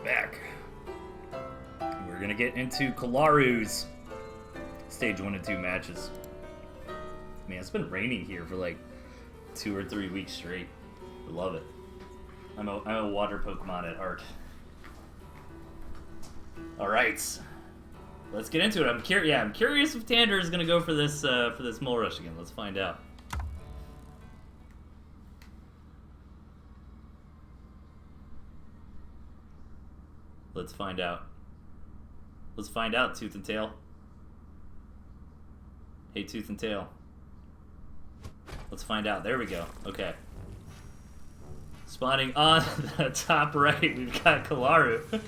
Back. We're gonna get into Kalaru's stage 1 and 2 matches. Man, it's been raining here for like 2 or 3 weeks straight. I love it. I'm a water Pokemon at heart. All right, let's get into it. I'm curious if Tander is gonna go for this Mole Rush again. Let's find out. Let's find out. Let's find out, Tooth and Tail. Hey, Tooth and Tail. Let's find out. There we go. Okay. Spawning on the top right, we've got Kalaru.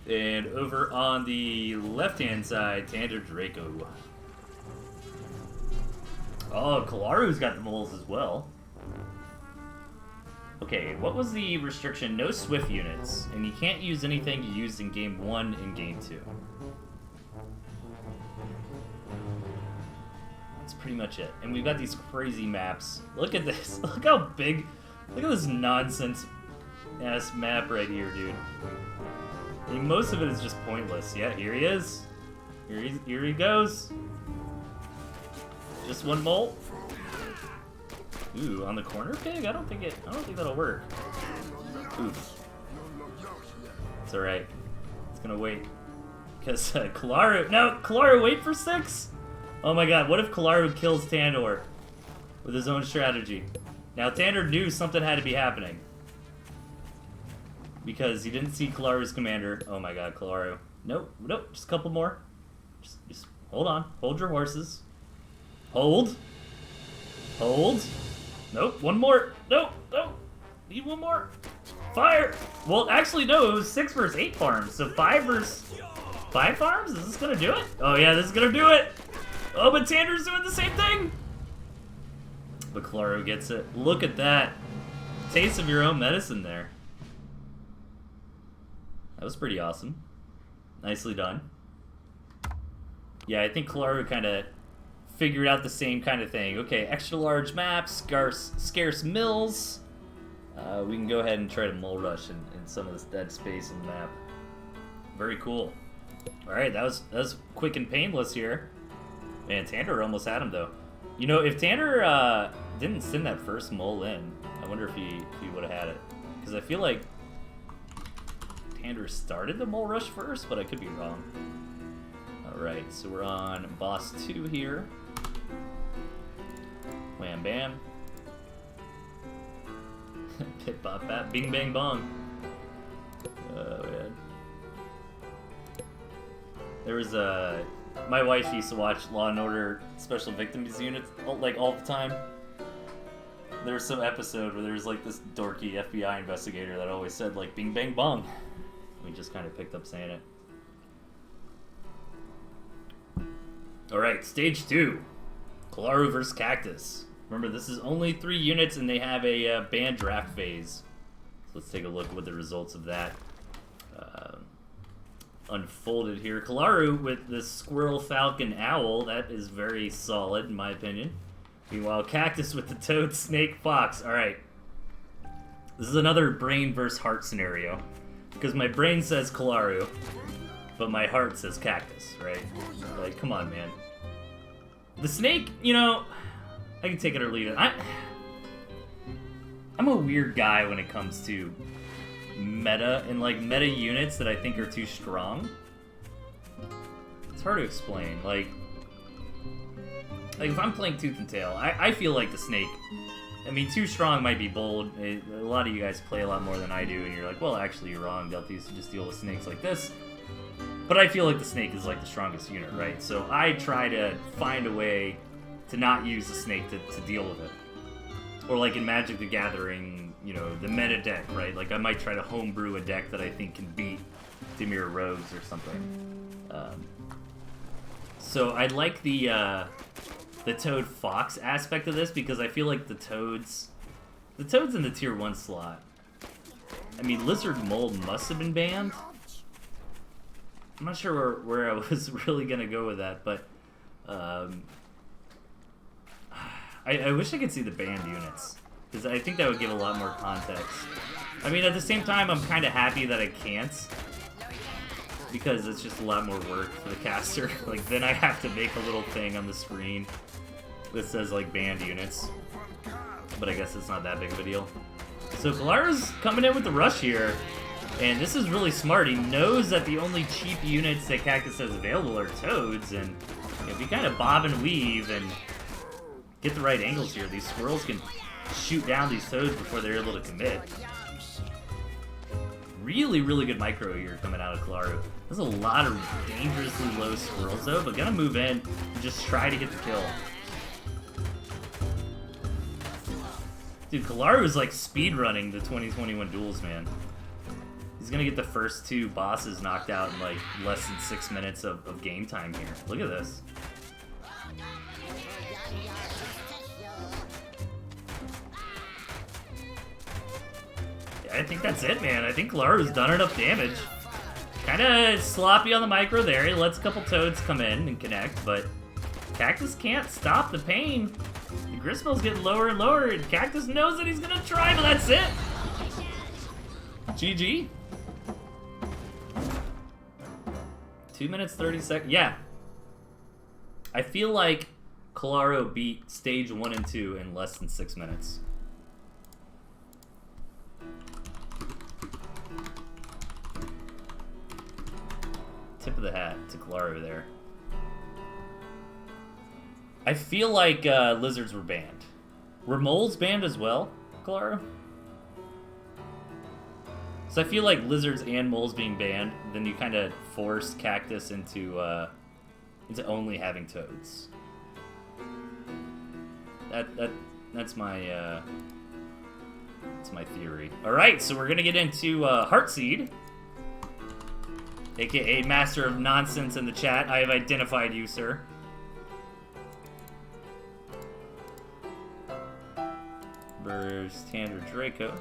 And over on the left-hand side, Tander Draco. Oh, Kalaru's got the moles as well. Okay, what was the restriction? No Swift units, and you can't use anything you used in Game 1 and Game 2. That's pretty much it. And we've got these crazy maps. Look at this. Look how big. Look at this nonsense-ass map right here, dude. I mean, most of it is just pointless. Yeah, here he is. Here he goes. Just one mole. Ooh, on the corner pig? I don't think that'll work. Oof. It's alright. It's gonna wait. Because Kalaru... No! Kalaru, wait for 6! Oh my god, what if Kalaru kills Tandor with his own strategy? Now, Tander knew something had to be happening. Because he didn't see Kalaru's commander. Oh my god, Kalaru. Nope, just a couple more. Just hold on. Hold your horses. Hold. Nope, one more. Nope. Need one more. Fire. Well, actually, no, it was 6 versus 8 farms. So 5 versus 5 farms? Is this gonna do it? Oh yeah, this is gonna do it. Oh, but Tander's doing the same thing. But Kalaru gets it. Look at that. Taste of your own medicine there. That was pretty awesome. Nicely done. Yeah, I think Kalaru kind of figured out the same kind of thing. Okay, extra large maps, scarce mills. We can go ahead and try to mole rush in some of this dead space in the map. Very cool. All right, that was quick and painless here. Man, Tander almost had him though. You know, if Tander didn't send that first mole in, I wonder if he would have had it. Because I feel like Tander started the mole rush first, but I could be wrong. Alright, so we're on boss 2 here. Wham bam. Pit bop bap, bing bang bong. Oh man. There was my wife used to watch Law and Order Special Victims Units like all the time. There was some episode where there was like this dorky FBI investigator that always said like bing bang bong. We just kind of picked up saying it. Alright, stage 2. Kalaru vs. Cactus. Remember, this is only 3 units and they have a banned draft phase. So let's take a look at what the results of that unfolded here. Kalaru with the Squirrel, Falcon, Owl. That is very solid in my opinion. Meanwhile, Cactus with the Toad, Snake, Fox. Alright. This is another brain versus heart scenario. Because my brain says Kalaru, but my heart says Cactus, right? Like, come on, man. The snake, you know, I can take it or leave it. I'm a weird guy when it comes to meta and like meta units that I think are too strong. It's hard to explain. Like if I'm playing Tooth and Tail, I feel like the snake. I mean, too strong might be bold. A lot of you guys play a lot more than I do, and you're like, well, actually, you're wrong. Delthius, you just deal with snakes like this. But I feel like the snake is like the strongest unit, right? So I try to find a way to not use the snake to deal with it. Or like in Magic the Gathering, you know, the meta deck, right? Like I might try to homebrew a deck that I think can beat Dimir Rogues or something. So I like the Toad Fox aspect of this because I feel like the Toad's in the tier 1 slot. I mean, Lizard Mole must have been banned. I'm not sure where I was really gonna go with that, but I wish I could see the banned units because I think that would give a lot more context. I mean, at the same time, I'm kind of happy that I can't. Because it's just a lot more work for the caster. Like, then I have to make a little thing on the screen that says, like, banned units. But I guess it's not that big of a deal. So Kalara's coming in with the rush here. And this is really smart. He knows that the only cheap units that Cactus has available are Toads. And if you kind of bob and weave and get the right angles here, these squirrels can shoot down these Toads before they're able to commit. Really, really good micro here coming out of Kalaru. There's a lot of dangerously low squirrels though, but gonna move in and just try to get the kill. Dude, Kalaru is like speedrunning the 2021 Duels, man. He's gonna get the first 2 bosses knocked out in like less than 6 minutes of game time here. Look at this. I think that's it, man. I think Kalaru's done enough damage. Kinda sloppy on the micro there. He lets a couple Toads come in and connect, but Cactus can't stop the pain. The Gristmill's getting lower and lower, and Cactus knows that he's gonna try, but that's it. GG. 2 minutes, 30 seconds. Yeah. I feel like Kalaru beat stage 1 and 2 in less than 6 minutes. Tip of the hat to Kalaru there. I feel like lizards were banned. Were moles banned as well, Kalaru? So I feel like lizards and moles being banned, then you kind of forced Cactus into only having Toads. That's my theory. All right, so we're gonna get into Heartseed. AKA Master of Nonsense in the chat. I have identified you, sir. Versus Tander Draco.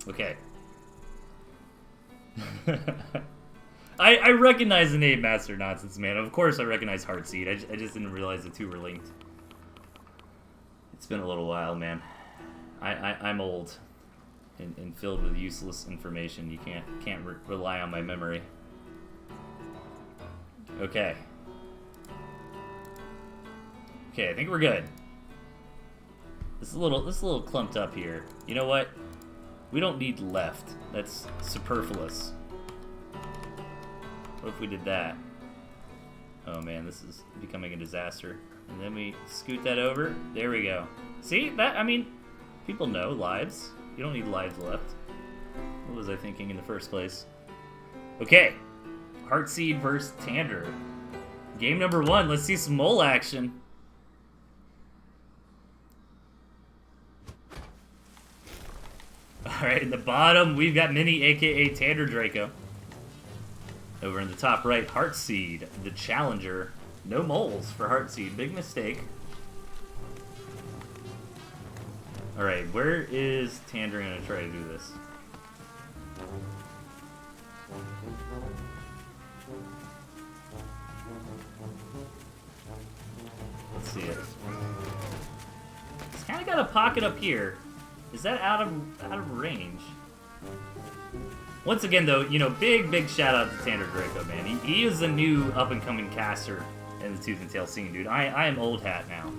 Okay. I recognize the name Master Nonsense, man. Of course I recognize Heartseed. I just didn't realize the two were linked. It's been a little while, man. I'm old and filled with useless information. You can't rely on my memory. Okay. Okay, I think we're good. This is a little clumped up here. You know what? We don't need left. That's superfluous. What if we did that? Oh man, this is becoming a disaster. And then we scoot that over. There we go. See? That, I mean, people know lives. You don't need lives left. What was I thinking in the first place? Okay. Heartseed versus Tander. Game number 1. Let's see some mole action. Alright, in the bottom, we've got Mini, aka Tander Draco. Over in the top right, Heartseed, the challenger. No moles for Heartseed. Big mistake. Alright, where is Tander going to try to do this? Let's see it. It's kind of got a pocket up here. Is that out of range? Once again, though, you know, big shout out to Tander Draco, man. He is a new up-and-coming caster in the Tooth and Tail scene, dude. I am old hat now.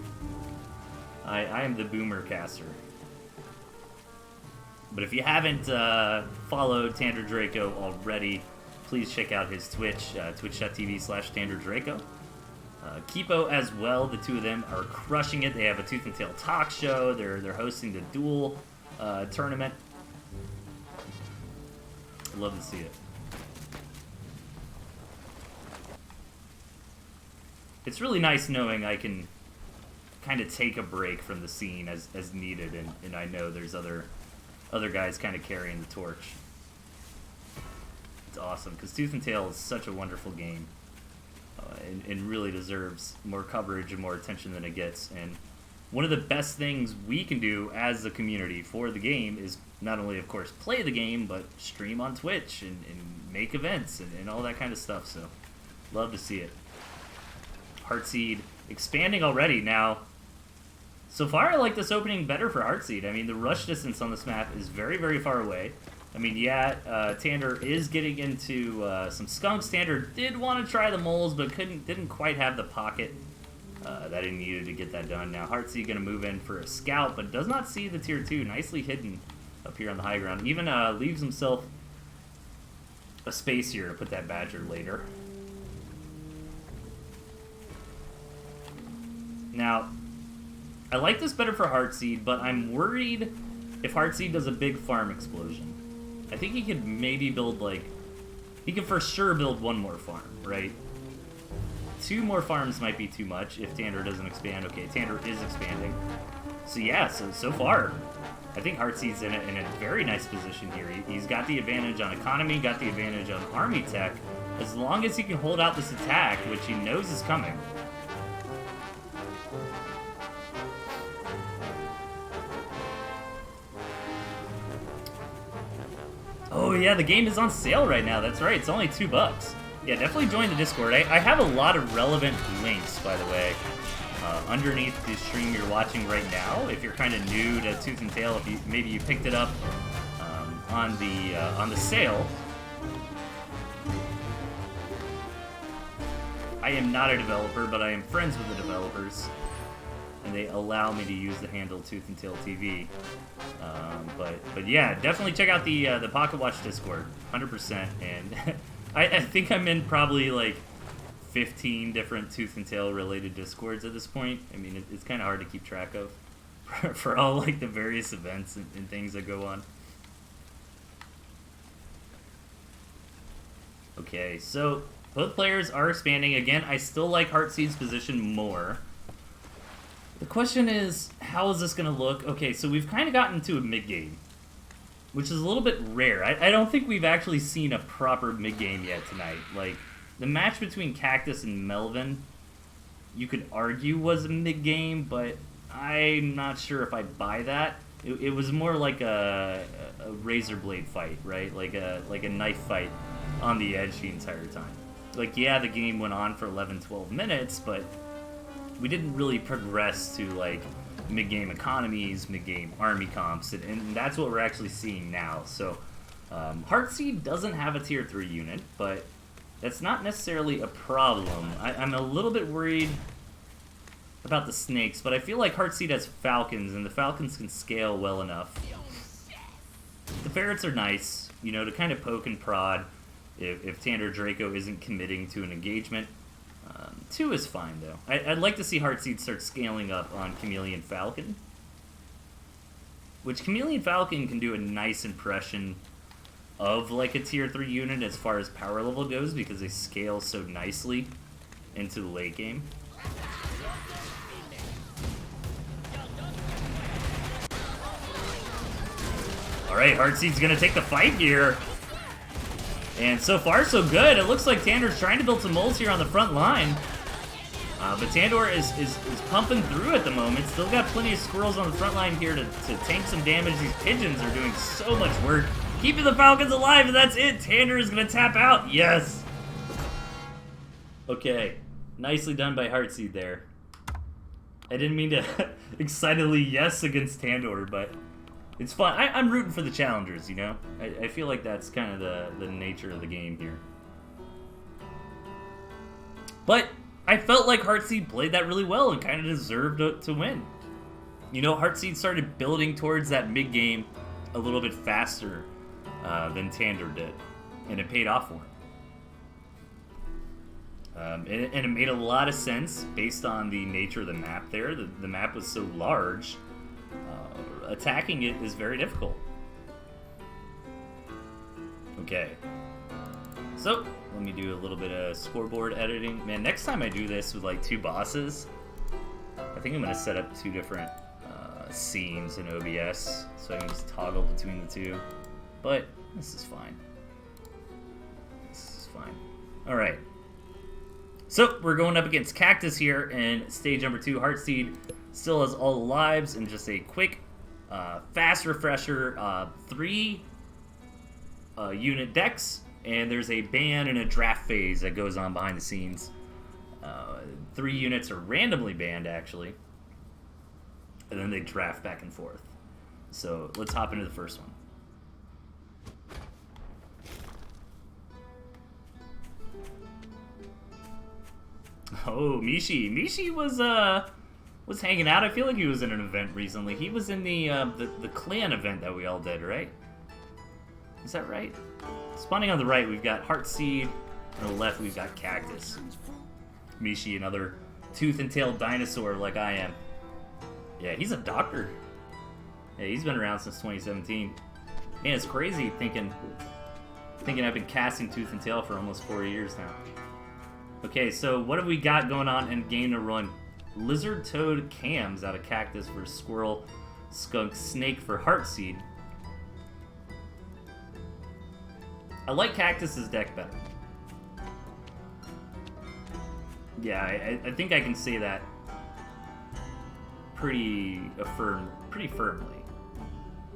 I am the boomer caster. But if you haven't followed Tander Draco already, please check out his Twitch, twitch.tv/Tander Draco. Kipo as well, the two of them are crushing it. They have a Tooth and Tail talk show. They're hosting the Duel tournament. Love to see it. It's really nice knowing I can kind of take a break from the scene as needed, and I know there's other guys kind of carrying the torch. It's awesome, because Tooth and Tail is such a wonderful game. And really deserves more coverage and more attention than it gets. And one of the best things we can do as a community for the game is not only, of course, play the game, but stream on Twitch and make events and all that kind of stuff. So, love to see it. Heartseed expanding already. Now, so far I like this opening better for Heartseed. I mean, the rush distance on this map is very, very far away. I mean, yeah, Tander is getting into some skunks. Tander did want to try the moles, but didn't quite have the pocket that he needed to get that done. Now, Heartseed going to move in for a scout, but does not see the tier 2. Nicely hidden up here on the high ground. Even leaves himself a space here to put that Badger later. Now, I like this better for Heartseed, but I'm worried if Heartseed does a big farm explosion. I think he could maybe build, like... He could for sure build one more farm, right? 2 more farms might be too much if Tander doesn't expand. Okay, Tander is expanding. So yeah, so far, I think Heartseed's in a very nice position here. He's got the advantage on economy, got the advantage on army tech. As long as he can hold out this attack, which he knows is coming. Oh yeah, the game is on sale right now. That's right, it's only $2. Yeah, definitely join the Discord. I have a lot of relevant links, by the way, underneath the stream you're watching right now. If you're kind of new to Tooth and Tail, if maybe you picked it up on the sale. I am not a developer, but I am friends with the developers, and they allow me to use the handle ToothandTailTV. But yeah, definitely check out the Pocketwatch Discord, 100%. And I think I'm in probably like 15 different Tooth and Tail related Discords at this point. I mean, it's kind of hard to keep track of for all like the various events and things that go on. Okay, so both players are expanding. Again, I still like Heartseed's position more. The question is, how is this going to look? Okay, so we've kind of gotten to a mid-game, which is a little bit rare. I don't think we've actually seen a proper mid-game yet tonight. Like, the match between Cactus and Melvin, you could argue was a mid-game, but I'm not sure if I buy that. It was more like a razor blade fight, right? Like a knife fight on the edge the entire time. Like, yeah, the game went on for 11-12 minutes, but we didn't really progress to, like, mid-game economies, mid-game army comps, and that's what we're actually seeing now. So, Heartseed doesn't have a tier 3 unit, but that's not necessarily a problem. I'm a little bit worried about the snakes, but I feel like Heartseed has falcons, and the falcons can scale well enough. The ferrets are nice, you know, to kind of poke and prod if Tander Draco isn't committing to an engagement. 2 is fine, though. I'd like to see Heartseed start scaling up on Chameleon Falcon. Which Chameleon Falcon can do a nice impression of, like, a tier 3 unit as far as power level goes, because they scale so nicely into the late game. Alright, Heartseed's gonna take the fight here. And so far, so good. It looks like Tander's trying to build some moles here on the front line. But Tander is pumping through at the moment. Still got plenty of squirrels on the front line here to tank some damage. These pigeons are doing so much work. Keeping the Falcons alive, and that's it. Tander is going to tap out. Yes. Okay. Nicely done by Heartseed there. I didn't mean to excitedly yes against Tander, but it's fun. I'm rooting for the challengers, you know? I feel like that's kind of the nature of the game here. But I felt like Heartseed played that really well and kind of deserved to win. You know, Heartseed started building towards that mid-game a little bit faster than Tander did, and it paid off for him. And it made a lot of sense based on the nature of the map there. The map was so large, attacking it is very difficult. Okay. So, let me do a little bit of scoreboard editing. Man, next time I do this with like 2 bosses, I think I'm going to set up 2 different scenes in OBS so I can just toggle between the 2. But this is fine. This is fine. Alright. So, we're going up against Cactus here in stage number 2. Heartseed still has all the lives, and just a quick Fast refresher, 3 unit decks, and there's a ban and a draft phase that goes on behind the scenes. 3 units are randomly banned, actually, and then they draft back and forth. So let's hop into the first one. Oh, Mishi was hanging out. I feel like he was in an event recently. He was in the clan event that we all did, right? Is that right? Spawning on the right, we've got Heartseed. On the left, we've got Cactus. Mishi, another tooth and tail dinosaur like I am. Yeah, he's a doctor. Yeah, he's been around since 2017. Man, it's crazy thinking I've been casting Tooth and Tail for almost 4 years now. Okay, so what have we got going on in game to run? Lizard Toad Cams out of Cactus for Squirrel Skunk Snake for Heartseed. I like Cactus's deck better. Yeah, I think I can say that pretty firmly.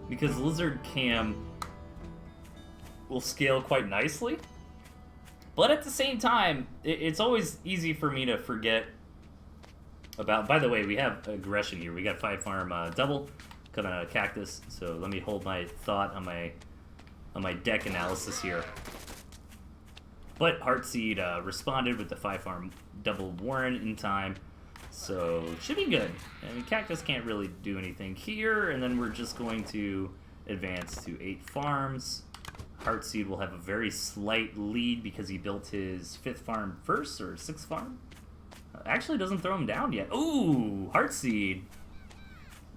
Because Lizard Cam will scale quite nicely. But at the same time, it's always easy for me to forget about... By the way, we have aggression here. We got 5 farm double coming out of Cactus. So let me hold my thought on my deck analysis here. But Heartseed responded with the 5 farm double Warren in time. So should be good. I mean, Cactus can't really do anything here. And then we're just going to advance to 8 farms. Heartseed will have a very slight lead because he built his 5th farm first, or 6th farm. Actually doesn't throw him down yet. Ooh, Heartseed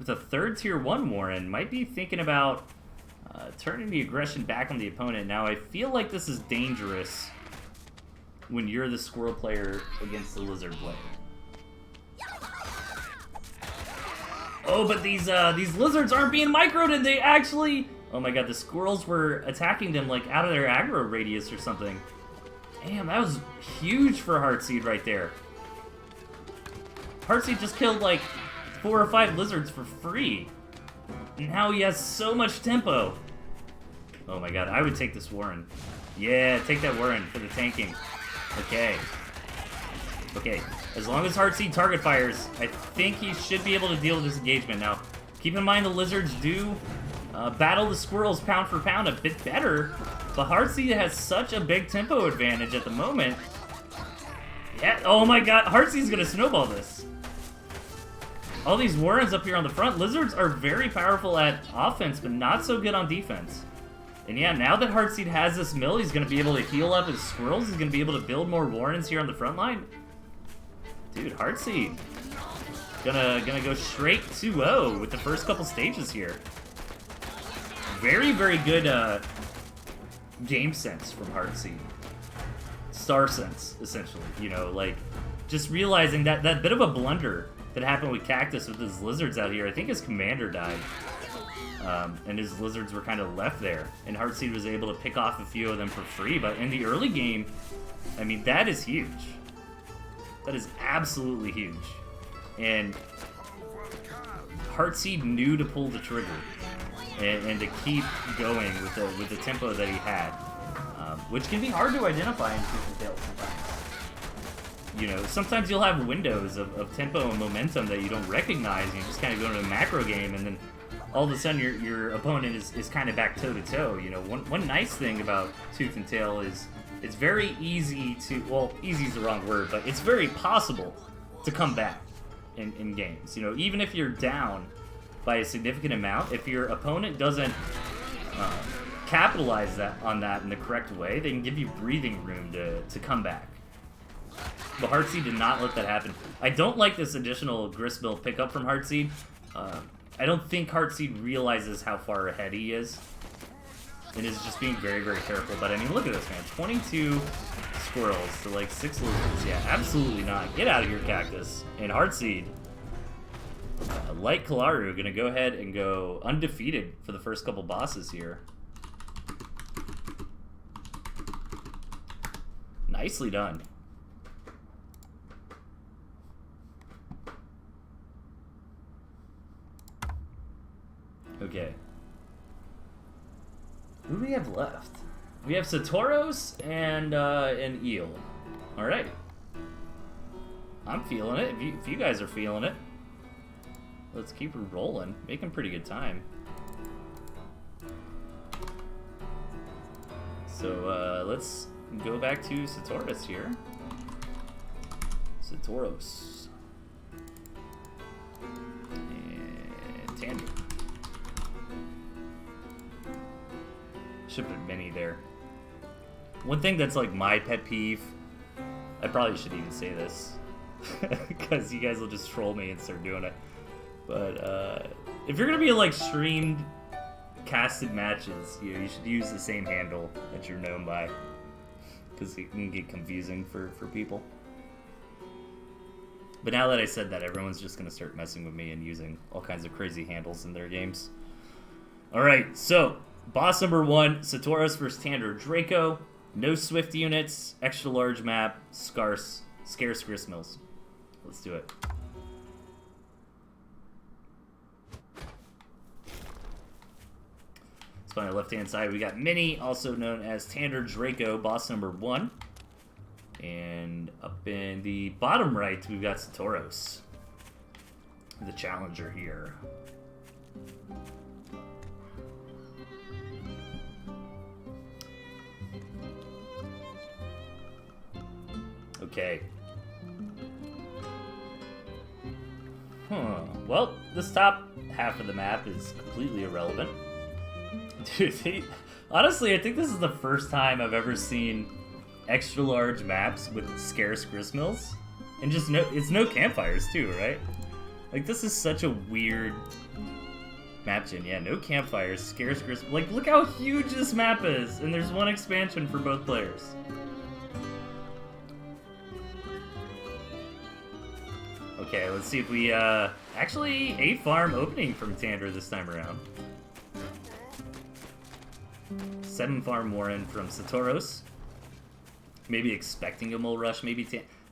with a 3rd tier 1 Warren might be thinking about turning the aggression back on the opponent. Now I feel like this is dangerous when you're the squirrel player against the lizard player. Oh, but these lizards aren't being microed, and they actually... Oh my god, the squirrels were attacking them like out of their aggro radius or something. Damn, that was huge for Heartseed right there. Heartseed just killed like 4 or 5 lizards for free. And now he has so much tempo. Oh my god, I would take this Warren. Yeah, take that Warren for the tanking. Okay. Okay, as long as Heartseed target fires, I think he should be able to deal with this engagement. Now, keep in mind the lizards do battle the squirrels pound for pound a bit better, but Heartseed has such a big tempo advantage at the moment. Yeah, oh my god, Heartseed's gonna snowball this. All these Warrens up here on the front. Lizards are very powerful at offense, but not so good on defense. And yeah, now that Heartseed has this mill, he's gonna be able to heal up his squirrels. He's gonna be able to build more Warrens here on the front line. Dude, Heartseed gonna go straight 2-0 with the first couple stages here. Very, very good game sense from Heartseed. Star sense, essentially. You know, like, just realizing that bit of a blunder that happened with Cactus with his lizards out here. I think his commander died. And his lizards were kind of left there. And Heartseed was able to pick off a few of them for free. But in the early game, I mean, that is huge. That is absolutely huge. And Heartseed knew to pull the trigger and to keep going with the tempo that he had, which can be hard to identify in Tooth and Tail sometimes. You know, sometimes you'll have windows of tempo and momentum that you don't recognize, and you just kind of go into a macro game, and then all of a sudden your opponent is kind of back toe-to-toe. You know, one nice thing about Tooth and Tail is it's very easy to, well, easy is the wrong word, but it's very possible to come back in games. You know, even if you're down by a significant amount, if your opponent doesn't capitalize on that in the correct way, they can give you breathing room to come back. But Heartseed did not let that happen. I don't like this additional gristmill pickup from Heartseed. I don't think Heartseed realizes how far ahead he is, and is just being very, very careful. But I mean, look at this, man. 22 squirrels to like 6 lizards. Yeah, absolutely not. Get out of here, Cactus. And Heartseed, like Kalaru, gonna go ahead and go undefeated for the first couple bosses here. Nicely done. we have left? We have Satoros and an eel. All right. I'm feeling it. If you guys are feeling it, let's keep it rolling. Making pretty good time. So let's go back to Satoros here. Satoros. And Tandy. Should put Mini there. One thing that's like my pet peeve, I probably should even say this, because you guys will just troll me and start doing it. But if you're gonna be like streamed casted matches, you should use the same handle that you're known by, because it can get confusing for people. But now that I said that, everyone's just gonna start messing with me and using all kinds of crazy handles in their games. Alright, so boss number 1, Satoros vs. Tander Draco. No Swift units, extra large map, scarce gristmills. Let's do it. So on the left-hand side, we got Mini, also known as Tander Draco, boss number 1. And up in the bottom right, we've got Satoros, the challenger here. Okay. Well, this top half of the map is completely irrelevant. Dude, honestly, I think this is the first time I've ever seen extra large maps with scarce gristmills. And just it's no campfires too, right? Like, this is such a weird map gen. Yeah, no campfires, scarce gristmills. Like, look how huge this map is, and there's one expansion for both players. Okay, let's see if we, actually, 8 farm opening from Tander this time around. 7 farm Warren from Satoros. Maybe expecting a Mole Rush, maybe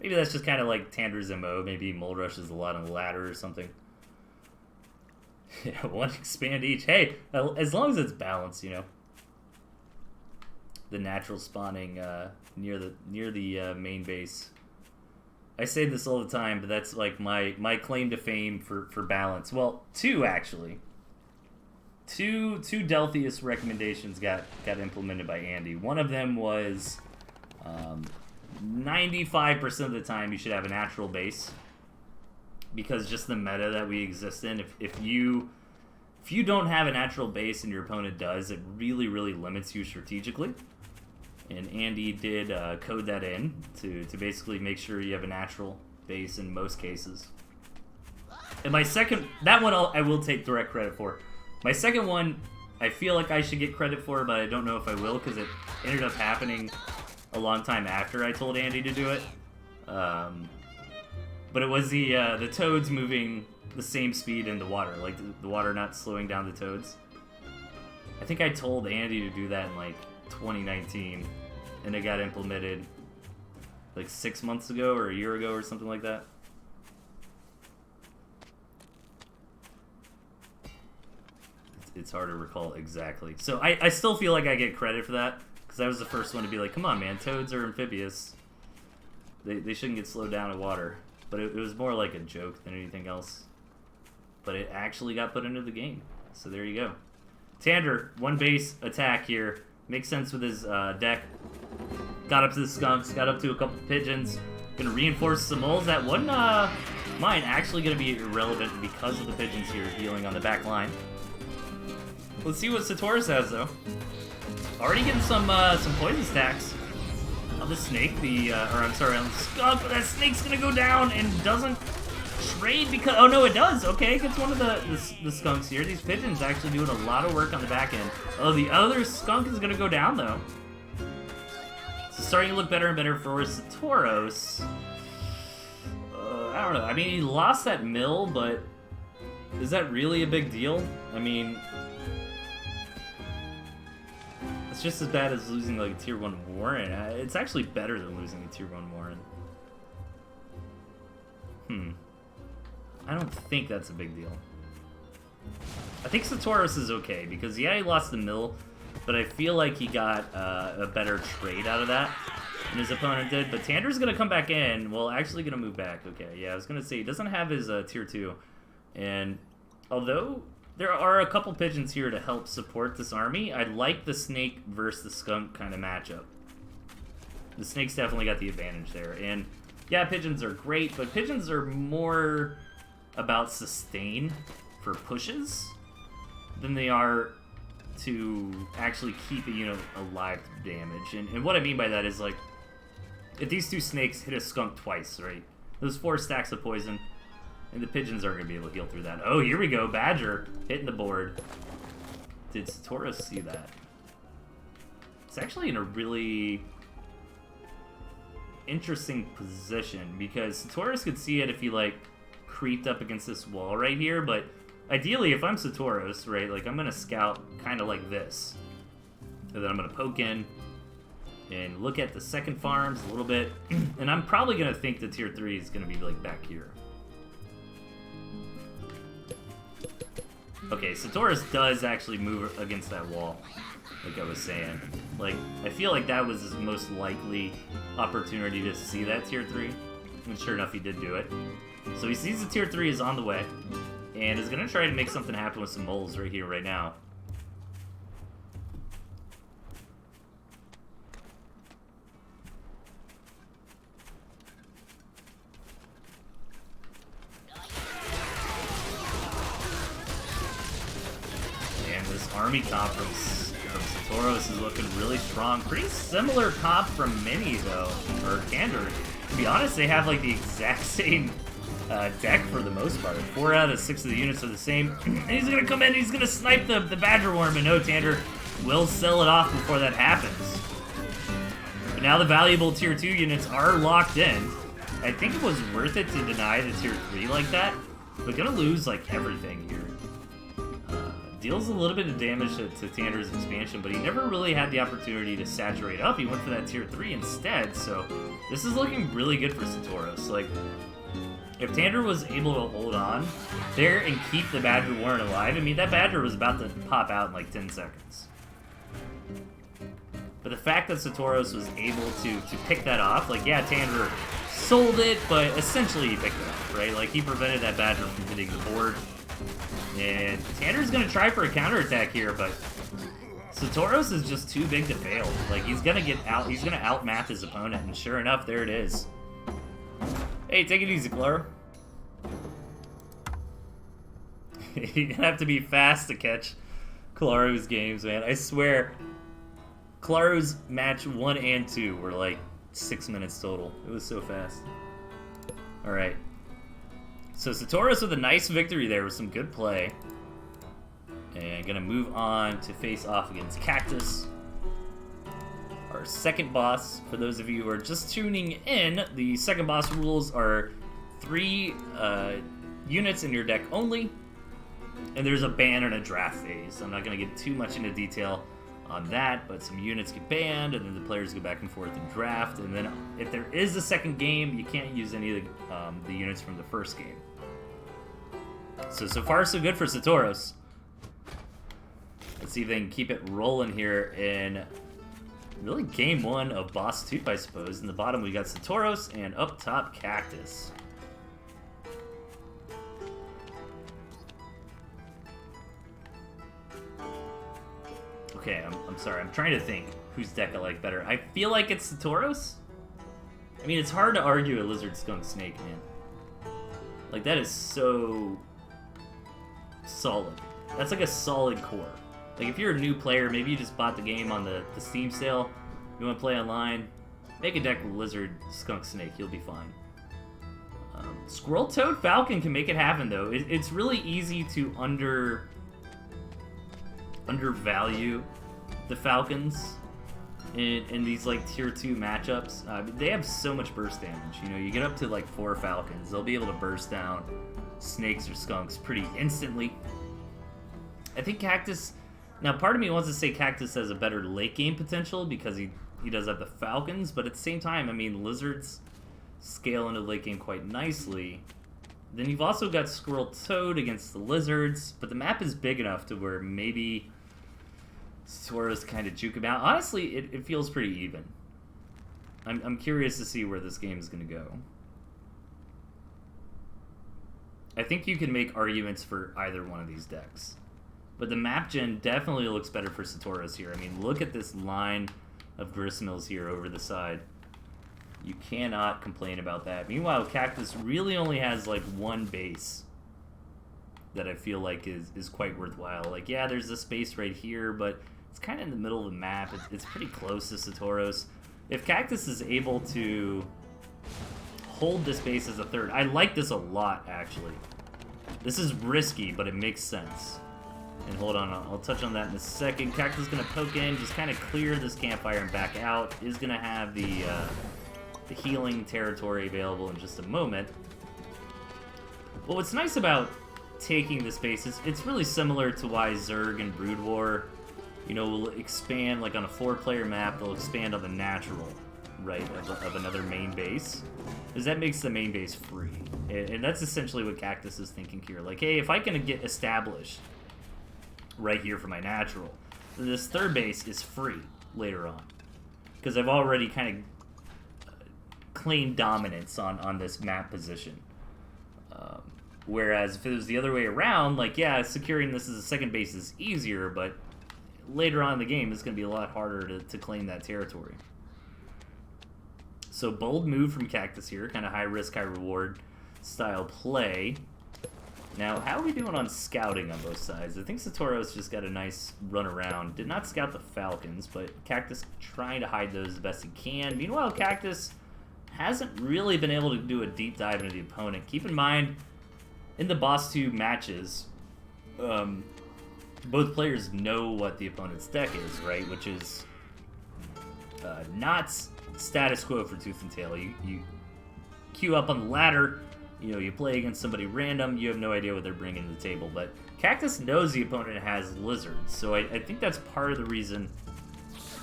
that's just kind of like Tander's MO, maybe Mole Rush is a lot on the ladder or something. Yeah, 1 expand each. Hey, as long as it's balanced, you know. The natural spawning, near the main base. I say this all the time, but that's like my claim to fame for balance. Well, 2 actually. Two Delthius recommendations got implemented by Andy. One of them was 95% of the time you should have a natural base, because just the meta that we exist in. If you don't have a natural base and your opponent does, it really limits you strategically. And Andy did code that in to basically make sure you have a natural base in most cases. And my second, that one I will take direct credit for. My second one, I feel like I should get credit for, but I don't know if I will, because it ended up happening a long time after I told Andy to do it. But it was the toads moving the same speed in the water, like the water not slowing down the toads. I think I told Andy to do that in like 2019, and it got implemented like 6 months ago or a year ago or something like that. It's hard to recall exactly. So I still feel like I get credit for that, because I was the first one to be like, come on man, toads are amphibious. They shouldn't get slowed down in water. But it was more like a joke than anything else. But it actually got put into the game. So there you go. Tander, 1 base attack here. Makes sense with his deck. Got up to the skunks, got up to a couple pigeons. Gonna reinforce some moles. That one mine actually gonna be irrelevant because of the pigeons here healing on the back line. Let's see what Satoros has though. Already getting some poison stacks on the snake. On the skunk. But that snake's gonna go down and doesn't trade because oh no, it does. Okay, it gets one of the skunks here. These pigeons actually doing a lot of work on the back end. Oh, the other skunk is gonna go down though. So starting to look better and better for Satoros. I don't know. I mean, he lost that mill, but is that really a big deal? I mean, it's just as bad as losing like a tier 1 Warren. It's actually better than losing a tier 1 Warren. I don't think that's a big deal. I think Satoros is okay, because yeah, he lost the mill, but I feel like he got a better trade out of that than his opponent did. But Tander's going to come back in. Well, actually going to move back. Okay, yeah, I was going to say, he doesn't have his tier 2. And although there are a couple pigeons here to help support this army, I like the snake versus the skunk kind of matchup. The snake's definitely got the advantage there. And yeah, pigeons are great, but pigeons are more about sustain for pushes than they are to actually keep a unit alive through damage. And what I mean by that is, like, if these two snakes hit a skunk twice, right? Those 4 stacks of poison, and the pigeons aren't going to be able to heal through that. Oh, here we go. Badger hitting the board. Did Satoros see that? It's actually in a really interesting position, because Satoros could see it if he, like, creeped up against this wall right here, but ideally, if I'm Satoros, right, like, I'm going to scout kind of like this. And then I'm going to poke in and look at the second farms a little bit. And I'm probably going to think the tier 3 is going to be, like, back here. Okay, Satoros does actually move against that wall, like I was saying. Like, I feel like that was his most likely opportunity to see that tier 3. And sure enough, he did do it. So he sees the tier 3 is on the way, and is going to try to make something happen with some moles right here, right now. And this army comp from Satoros is looking really strong. Pretty similar comp from Mini, though, or Candor. To be honest, they have, like, the exact same deck for the most part. 4 out of 6 of the units are the same. And he's going to come in and he's going to snipe the Badger Worm, and no, Tander will sell it off before that happens. But now the valuable tier 2 units are locked in. I think it was worth it to deny the tier 3 like that. We're going to lose, like, everything here. Deals a little bit of damage to Tander's expansion, but he never really had the opportunity to saturate up. He went for that tier 3 instead, so this is looking really good for Satoros. Like, if Tander was able to hold on there and keep the Badger Warren alive, I mean, that Badger was about to pop out in like 10 seconds. But the fact that Satoros was able to pick that off, like, yeah, Tander sold it, but essentially he picked it off, right? Like, he prevented that Badger from hitting the board. And Tander's going to try for a counterattack here, but Satoros is just too big to fail. Like, he's going to get out, he's going to outmath his opponent, and sure enough, there it is. Hey, take it easy, Claro. You're gonna have to be fast to catch Claro's games, man. I swear, Claro's match 1 and 2 were like 6 minutes total. It was so fast. Alright. So Satoros with a nice victory there with some good play. And gonna move on to face off against Cactus. Our second boss, for those of you who are just tuning in, the second boss rules are 3 units in your deck only, and there's a ban and a draft phase. I'm not going to get too much into detail on that, but some units get banned, and then the players go back and forth and draft, and then if there is a second game, you can't use any of the units from the first game. So far so good for Satoros. Let's see if they can keep it rolling here in really game 1 of Boss 2, I suppose. In the bottom we got Satoros, and up top Cactus. Okay, I'm sorry, I'm trying to think whose deck I like better. I feel like it's Satoros. I mean, it's hard to argue a Lizard Skunk Snake, man. Like, that is so solid. That's like a solid core. Like, if you're a new player, maybe you just bought the game on the Steam sale, you want to play online, make a deck with Lizard Skunk Snake, you'll be fine. Squirrel Toad Falcon can make it happen, though. It's really easy to undervalue the Falcons in these, like, tier 2 matchups. They have so much burst damage. You know, you get up to, like, 4 Falcons, they'll be able to burst down snakes or skunks pretty instantly. I think Cactus... Now, part of me wants to say Cactus has a better late game potential because he does have the Falcons, but at the same time, I mean, Lizards scale into late game quite nicely. Then you've also got Squirrel Toad against the Lizards, but the map is big enough to where maybe Satoros kind of juke him out. Honestly, it feels pretty even. I'm curious to see where this game is going to go. I think you can make arguments for either one of these decks. But the map gen definitely looks better for Satoros here. I mean, look at this line of Gristmills here over the side. You cannot complain about that. Meanwhile, Cactus really only has like one base that I feel like is quite worthwhile. Like, yeah, there's a space right here, but it's kind of in the middle of the map. It's pretty close to Satoros. If Cactus is able to hold this base as a third, I like this a lot, actually. This is risky, but it makes sense. And hold on, I'll touch on that in a second. Cactus is going to poke in, just kind of clear this campfire and back out. Is going to have the healing territory available in just a moment. But what's nice about taking the space is it's really similar to why Zerg and Brood War, you know, will expand, like on a 4-player map, they'll expand on the natural, right, of another main base. Because that makes the main base free. And that's essentially what Cactus is thinking here. Like, hey, if I can get established right here for my natural, this third base is free later on. Because I've already kind of claimed dominance on this map position. Whereas if it was the other way around, like, yeah, securing this as a second base is easier, but later on in the game, it's going to be a lot harder to claim that territory. So bold move from Cactus here, kind of high risk, high reward style play. Now, how are we doing on scouting on both sides? I think Satoros just got a nice run around. Did not scout the Falcons, but Cactus trying to hide those the best he can. Meanwhile, Cactus hasn't really been able to do a deep dive into the opponent. Keep in mind, in the Boss 2 matches, both players know what the opponent's deck is, right? Which is not status quo for Tooth and Tail. You queue up on the ladder, you know, you play against somebody random, you have no idea what they're bringing to the table. But Cactus knows the opponent has Lizards, so I think that's part of the reason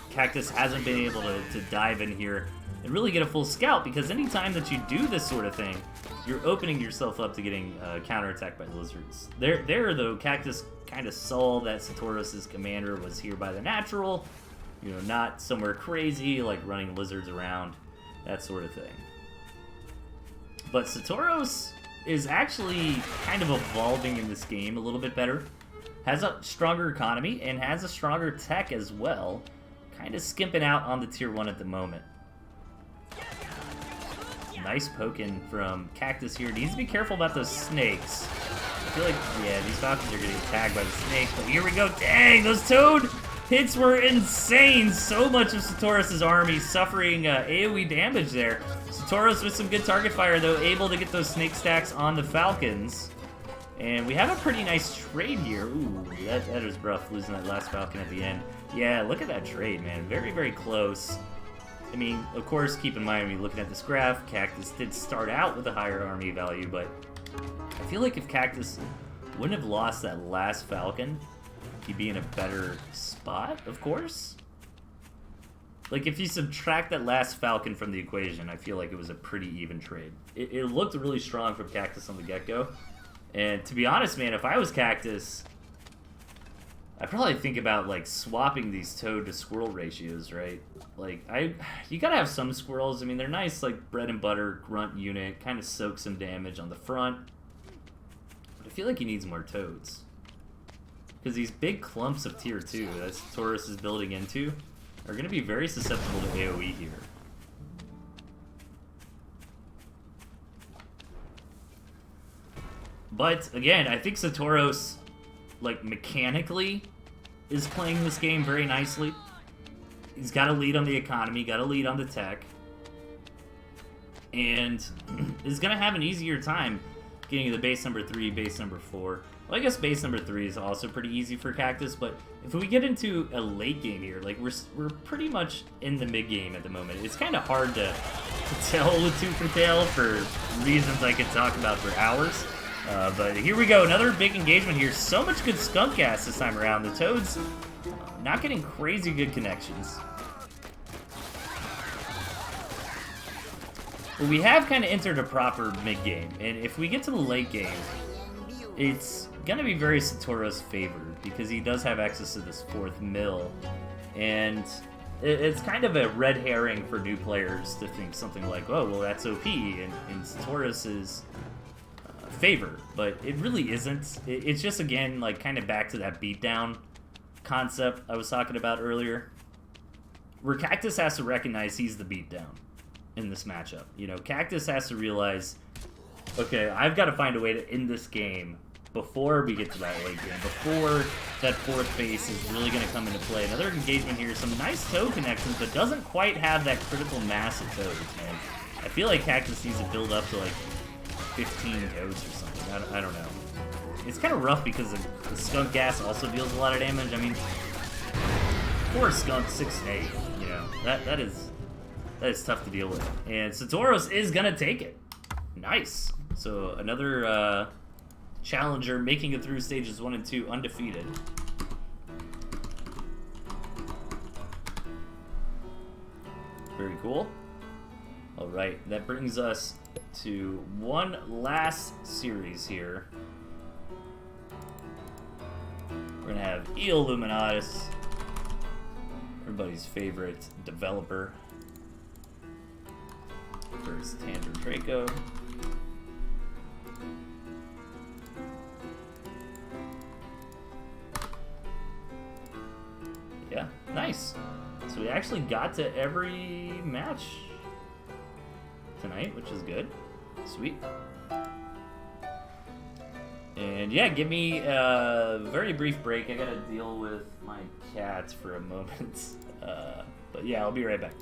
Cactus hasn't been able to dive in here and really get a full scout, because anytime that you do this sort of thing, you're opening yourself up to getting counterattacked by Lizards. There though, Cactus kind of saw that Satoros' commander was here by the natural, you know, not somewhere crazy like running Lizards around, that sort of thing. But Satoros is actually kind of evolving in this game a little bit better. Has a stronger economy and has a stronger tech as well. Kind of skimping out on the tier 1 at the moment. Nice poking from Cactus here. Needs to be careful about those snakes. I feel like, yeah, these Falcons are getting tagged by the snake. But here we go. Dang, those Toad hits were insane. So much of Satoros' army suffering AoE damage there. Satoros with some good target fire, though, able to get those snake stacks on the Falcons. And we have a pretty nice trade here. Ooh, that is rough, losing that last Falcon at the end. Yeah, look at that trade, man. Very, very close. I mean, of course, keep in mind when you're looking at this graph, Cactus did start out with a higher army value, but I feel like if Cactus wouldn't have lost that last Falcon, he'd be in a better spot, of course. Like, if you subtract that last Falcon from the equation, I feel like it was a pretty even trade. It looked really strong from Cactus on the get-go. And to be honest, man, if I was Cactus, I'd probably think about, like, swapping these Toad to Squirrel ratios, right? Like, you gotta have some Squirrels. I mean, they're nice, like, bread and butter grunt unit, kind of soak some damage on the front. But I feel like he needs more Toads. Because these big clumps of tier 2 that Taurus is building into are going to be very susceptible to AoE here. But, again, I think Satoros, like, mechanically is playing this game very nicely. He's got a lead on the economy, got a lead on the tech, and is going to have an easier time getting to the base number 3, base number 4. Well, I guess base number 3 is also pretty easy for Cactus, but if we get into a late game here, like, we're pretty much in the mid game at the moment. It's kind of hard to tell with Tooth and Tail for reasons I could talk about for hours. But here we go, another big engagement here. So much good skunk gas this time around. The Toads not getting crazy good connections. But we have kind of entered a proper mid game, and if we get to the late game, it's gonna be very Satoru's favored because he does have access to this 4th mill, and it's kind of a red herring for new players to think something like, oh, well, that's OP in Satoru's favor, but it really isn't. It's just, again, like, kind of back to that beatdown concept I was talking about earlier, where Cactus has to recognize he's the beatdown in this matchup. You know, Cactus has to realize, okay, I've got to find a way to end this game before we get to that late game, before that 4th base is really going to come into play. Another engagement here, some nice toe connections, but doesn't quite have that critical mass of toes, man. I feel like Cactus needs to build up to like 15 toes or something. I don't know. It's kind of rough because the skunk gas also deals a lot of damage. I mean, 4 skunk, 6 8, you know, that is tough to deal with. And Satoros is going to take it. Nice. So another challenger making it through stages 1 and 2 undefeated. Very cool. All right, that brings us to one last series here. We're gonna have Eel Luminatus, everybody's favorite developer, versus Tander Draco. Yeah, nice. So we actually got to every match tonight, which is good. Sweet. And yeah, give me a very brief break. I gotta deal with my cats for a moment. But yeah, I'll be right back.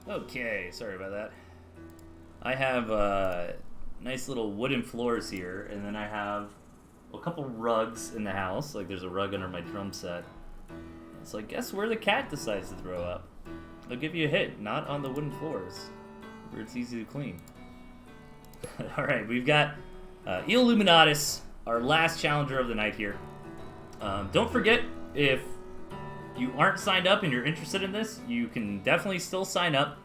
Okay, sorry about that. I have nice little wooden floors here, and then I have a couple rugs in the house. Like there's a rug under my drum set. So I guess where the cat decides to throw up, they'll give you a hit, not on the wooden floors, where it's easy to clean. Alright, we've got Eel Luminatus, our last challenger of the night here. Don't forget, if you aren't signed up and you're interested in this, you can definitely still sign up.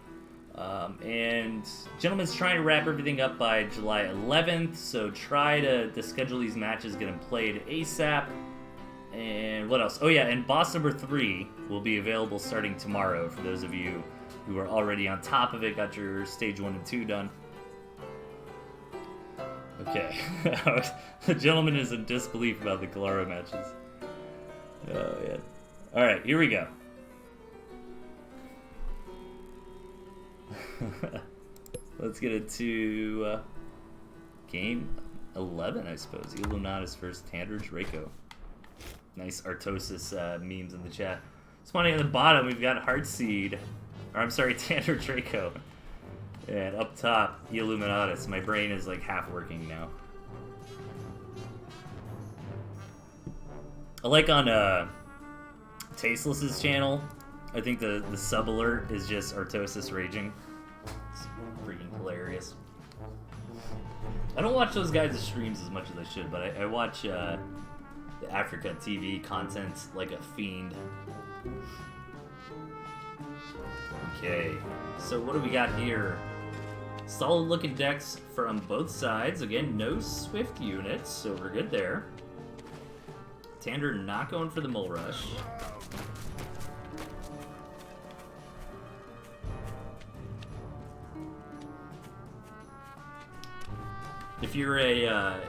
And Gentleman's trying to wrap everything up by July 11th, so try to schedule these matches, get them played ASAP. And what else? Oh yeah, and boss number 3 will be available starting tomorrow for those of you who are already on top of it, got your stage 1 and 2 done. Okay, the gentleman is in disbelief about the Galaro matches. Oh yeah. Alright, here we go. Let's get into game 11, I suppose. Illuminatus versus Tander Draco. Nice Artosis memes in the chat. Spawning at the bottom, we've got Heartseed. Or I'm sorry, Tander Draco. And up top, Illuminatus. My brain is like half working now. I like on Tasteless's channel, I think the sub alert is just Artosis raging. It's freaking hilarious. I don't watch those guys' streams as much as I should, but I watch the Africa TV content like a fiend. Okay, so what do we got here? Solid looking decks from both sides. Again, no Swift units, so we're good there. Tander not going for the Mole Rush. If you're an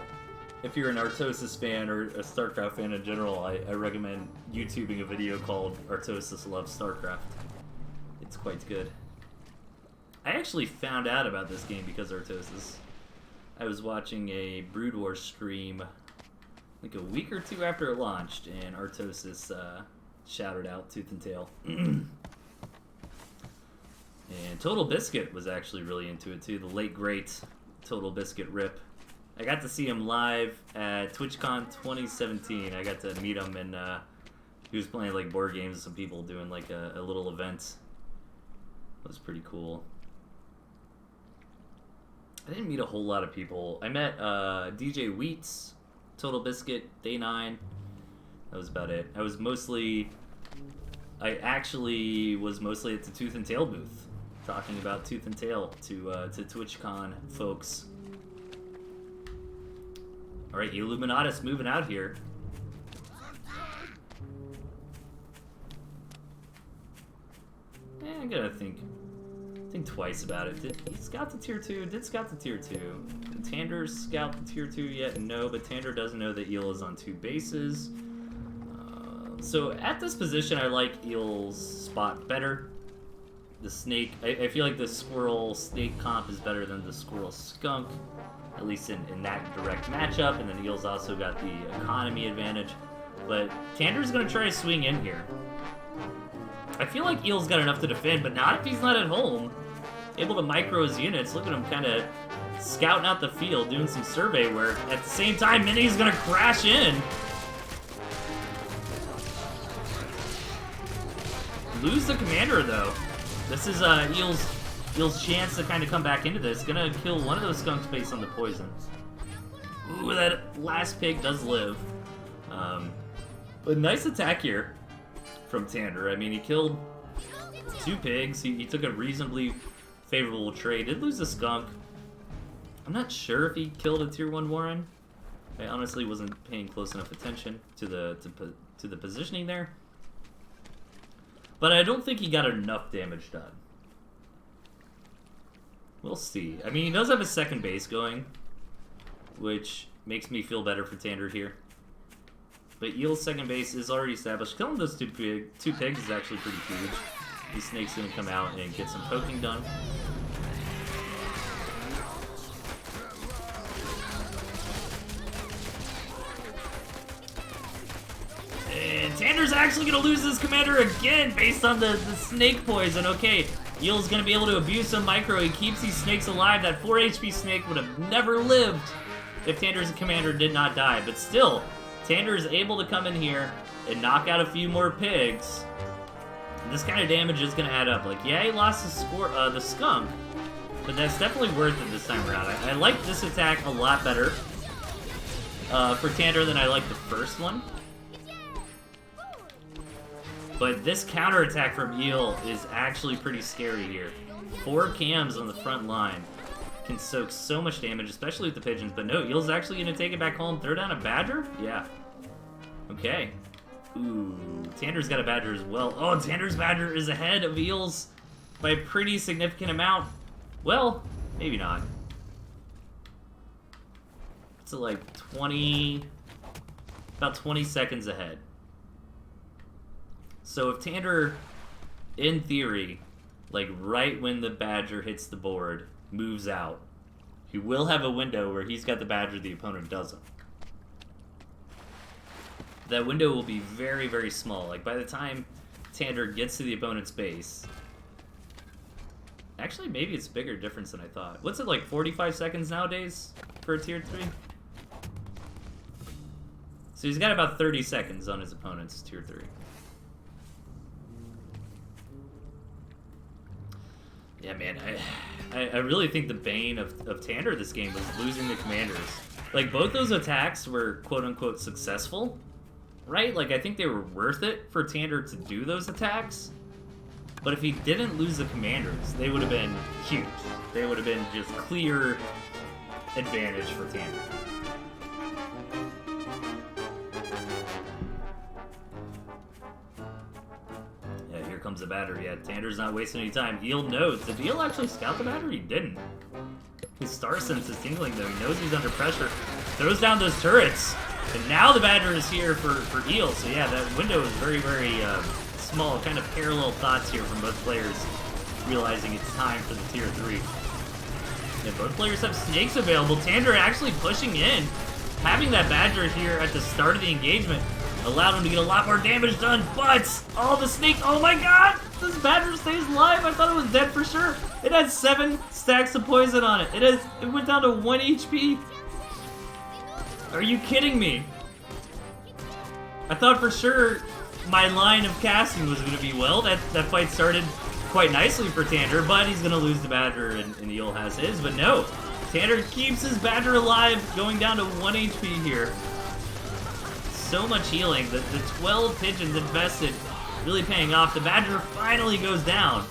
Artosis fan or a StarCraft fan in general, I recommend YouTubing a video called Artosis Loves StarCraft. It's quite good. I actually found out about this game because of Artosis. I was watching a Brood War stream like a week or two after it launched, and Artosis shouted out Tooth and Tail. And Total Biscuit was actually really into it too, the late great Total Biscuit Rip. I got to see him live at TwitchCon 2017. I got to meet him, and he was playing like board games with some people doing like a little event. It was pretty cool. I didn't meet a whole lot of people. I met DJ Wheats, Total Biscuit, Day 9. That was about it. I actually was mostly at the Tooth and Tail booth, talking about Tooth and Tail to TwitchCon folks. Alright, Illuminatus moving out here. I'm gonna think twice about it. Did he scout the tier 2? Did scout the tier 2. Did Tander scout the tier 2 yet? No, but Tander doesn't know that Eel is on 2 bases. So at this position, I like Eel's spot better. The snake, I feel like the squirrel snake comp is better than the squirrel skunk, at least in that direct matchup, and then Eel's also got the economy advantage. But Tander's gonna try to swing in here. I feel like Eel's got enough to defend, but not if he's not at home. Able to micro his units. Look at him kind of scouting out the field, doing some survey work. At the same time, Mini's gonna crash in. Lose the commander, though. This is Eel's chance to kind of come back into this. Gonna kill one of those skunks based on the poison. Ooh, that last pig does live. But nice attack here from Tander. I mean, he killed 2 pigs. He took a reasonably favorable trade. Did lose a skunk. I'm not sure if he killed a tier 1 Warren. I honestly wasn't paying close enough attention to the positioning there. But I don't think he got enough damage done. We'll see. I mean, he does have a second base going, which makes me feel better for Tander here. But Eel's second base is already established. Killing those two pigs is actually pretty huge. These snakes gonna come out and get some poking done. And Tander's actually gonna lose his commander again based on the snake poison. Okay, Eel's gonna be able to abuse some micro. He keeps these snakes alive. That 4 HP snake would have never lived if Tander's commander did not die. But still, Tander is able to come in here and knock out a few more pigs. And this kind of damage is going to add up. Like, yeah, he lost the skunk, but that's definitely worth it this time around. I like this attack a lot better for Tander than I like the first one. But this counterattack from Eel is actually pretty scary here. 4 cams on the front line can soak so much damage, especially with the pigeons. But no, Eel's actually going to take it back home. Throw down a badger? Yeah. Okay. Ooh, Tander's got a badger as well. Oh, Tander's badger is ahead of Eel's by a pretty significant amount. Well, maybe not. It's like about 20 seconds ahead. So if Tander, in theory, like right when the badger hits the board, moves out, he will have a window where he's got the badger, the opponent doesn't. That window will be very, very small. Like by the time Tander gets to the opponent's base, actually maybe it's a bigger difference than I thought. What's it, like 45 seconds nowadays for a tier 3? So he's got about 30 seconds on his opponent's tier 3. Yeah, man, I really think the bane of Tander this game was losing the commanders. Like, both those attacks were quote-unquote successful, right? Like, I think they were worth it for Tander to do those attacks. But if he didn't lose the commanders, they would have been huge. They would have been just clear advantage for Tander. Yeah, here comes the battery. Yeah, Tander's not wasting any time. Eel knows. Did Eel actually scout the battery? He didn't. His star sense is tingling though. He knows he's under pressure. Throws down those turrets. And now the battery is here for Eel. So yeah, that window is very, very small. Kind of parallel thoughts here from both players. Realizing it's time for the tier 3. Yeah, both players have snakes available. Tander actually pushing in. Having that Badger here at the start of the engagement allowed him to get a lot more damage done, but all the snake, oh my god! This Badger stays alive. I thought it was dead for sure. It has 7 stacks of poison on it. It went down to 1 HP. Are you kidding me? I thought for sure my line of casting was going to be well. That fight started quite nicely for Tander, but he's going to lose the Badger, and Eel has his. But no, Tander keeps his Badger alive, going down to 1 HP here. So much healing. The 12 pigeons invested really paying off. The Badger finally goes down,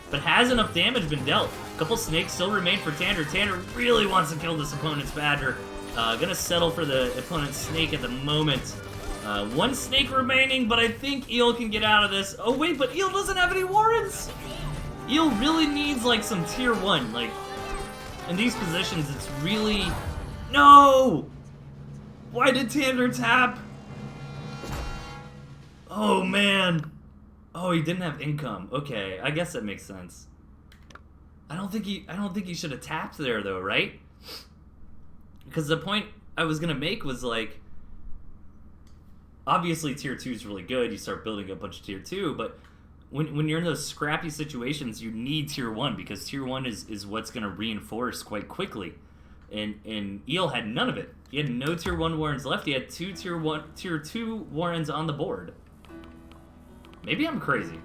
but has enough damage been dealt? A couple snakes still remain for Tander. Tander really wants to kill this opponent's Badger. Gonna settle for the opponent's snake at the moment. 1 snake remaining, but I think Eel can get out of this. Oh wait, but Eel doesn't have any warrants! Eel really needs like some tier 1. Like, in these positions, it's really... No! Why did Tander tap? Oh man. Oh, he didn't have income. Okay, I guess that makes sense. I don't think he should have tapped there though, right? Because the point I was gonna make was like, obviously tier 2 is really good. You start building a bunch of tier 2, but when you're in those scrappy situations, you need tier 1 because tier 1 is what's gonna reinforce quite quickly. And Eel had none of it. He had no tier 1 Warrens left. He had 2 tier 2 Warrens on the board. Maybe I'm crazy,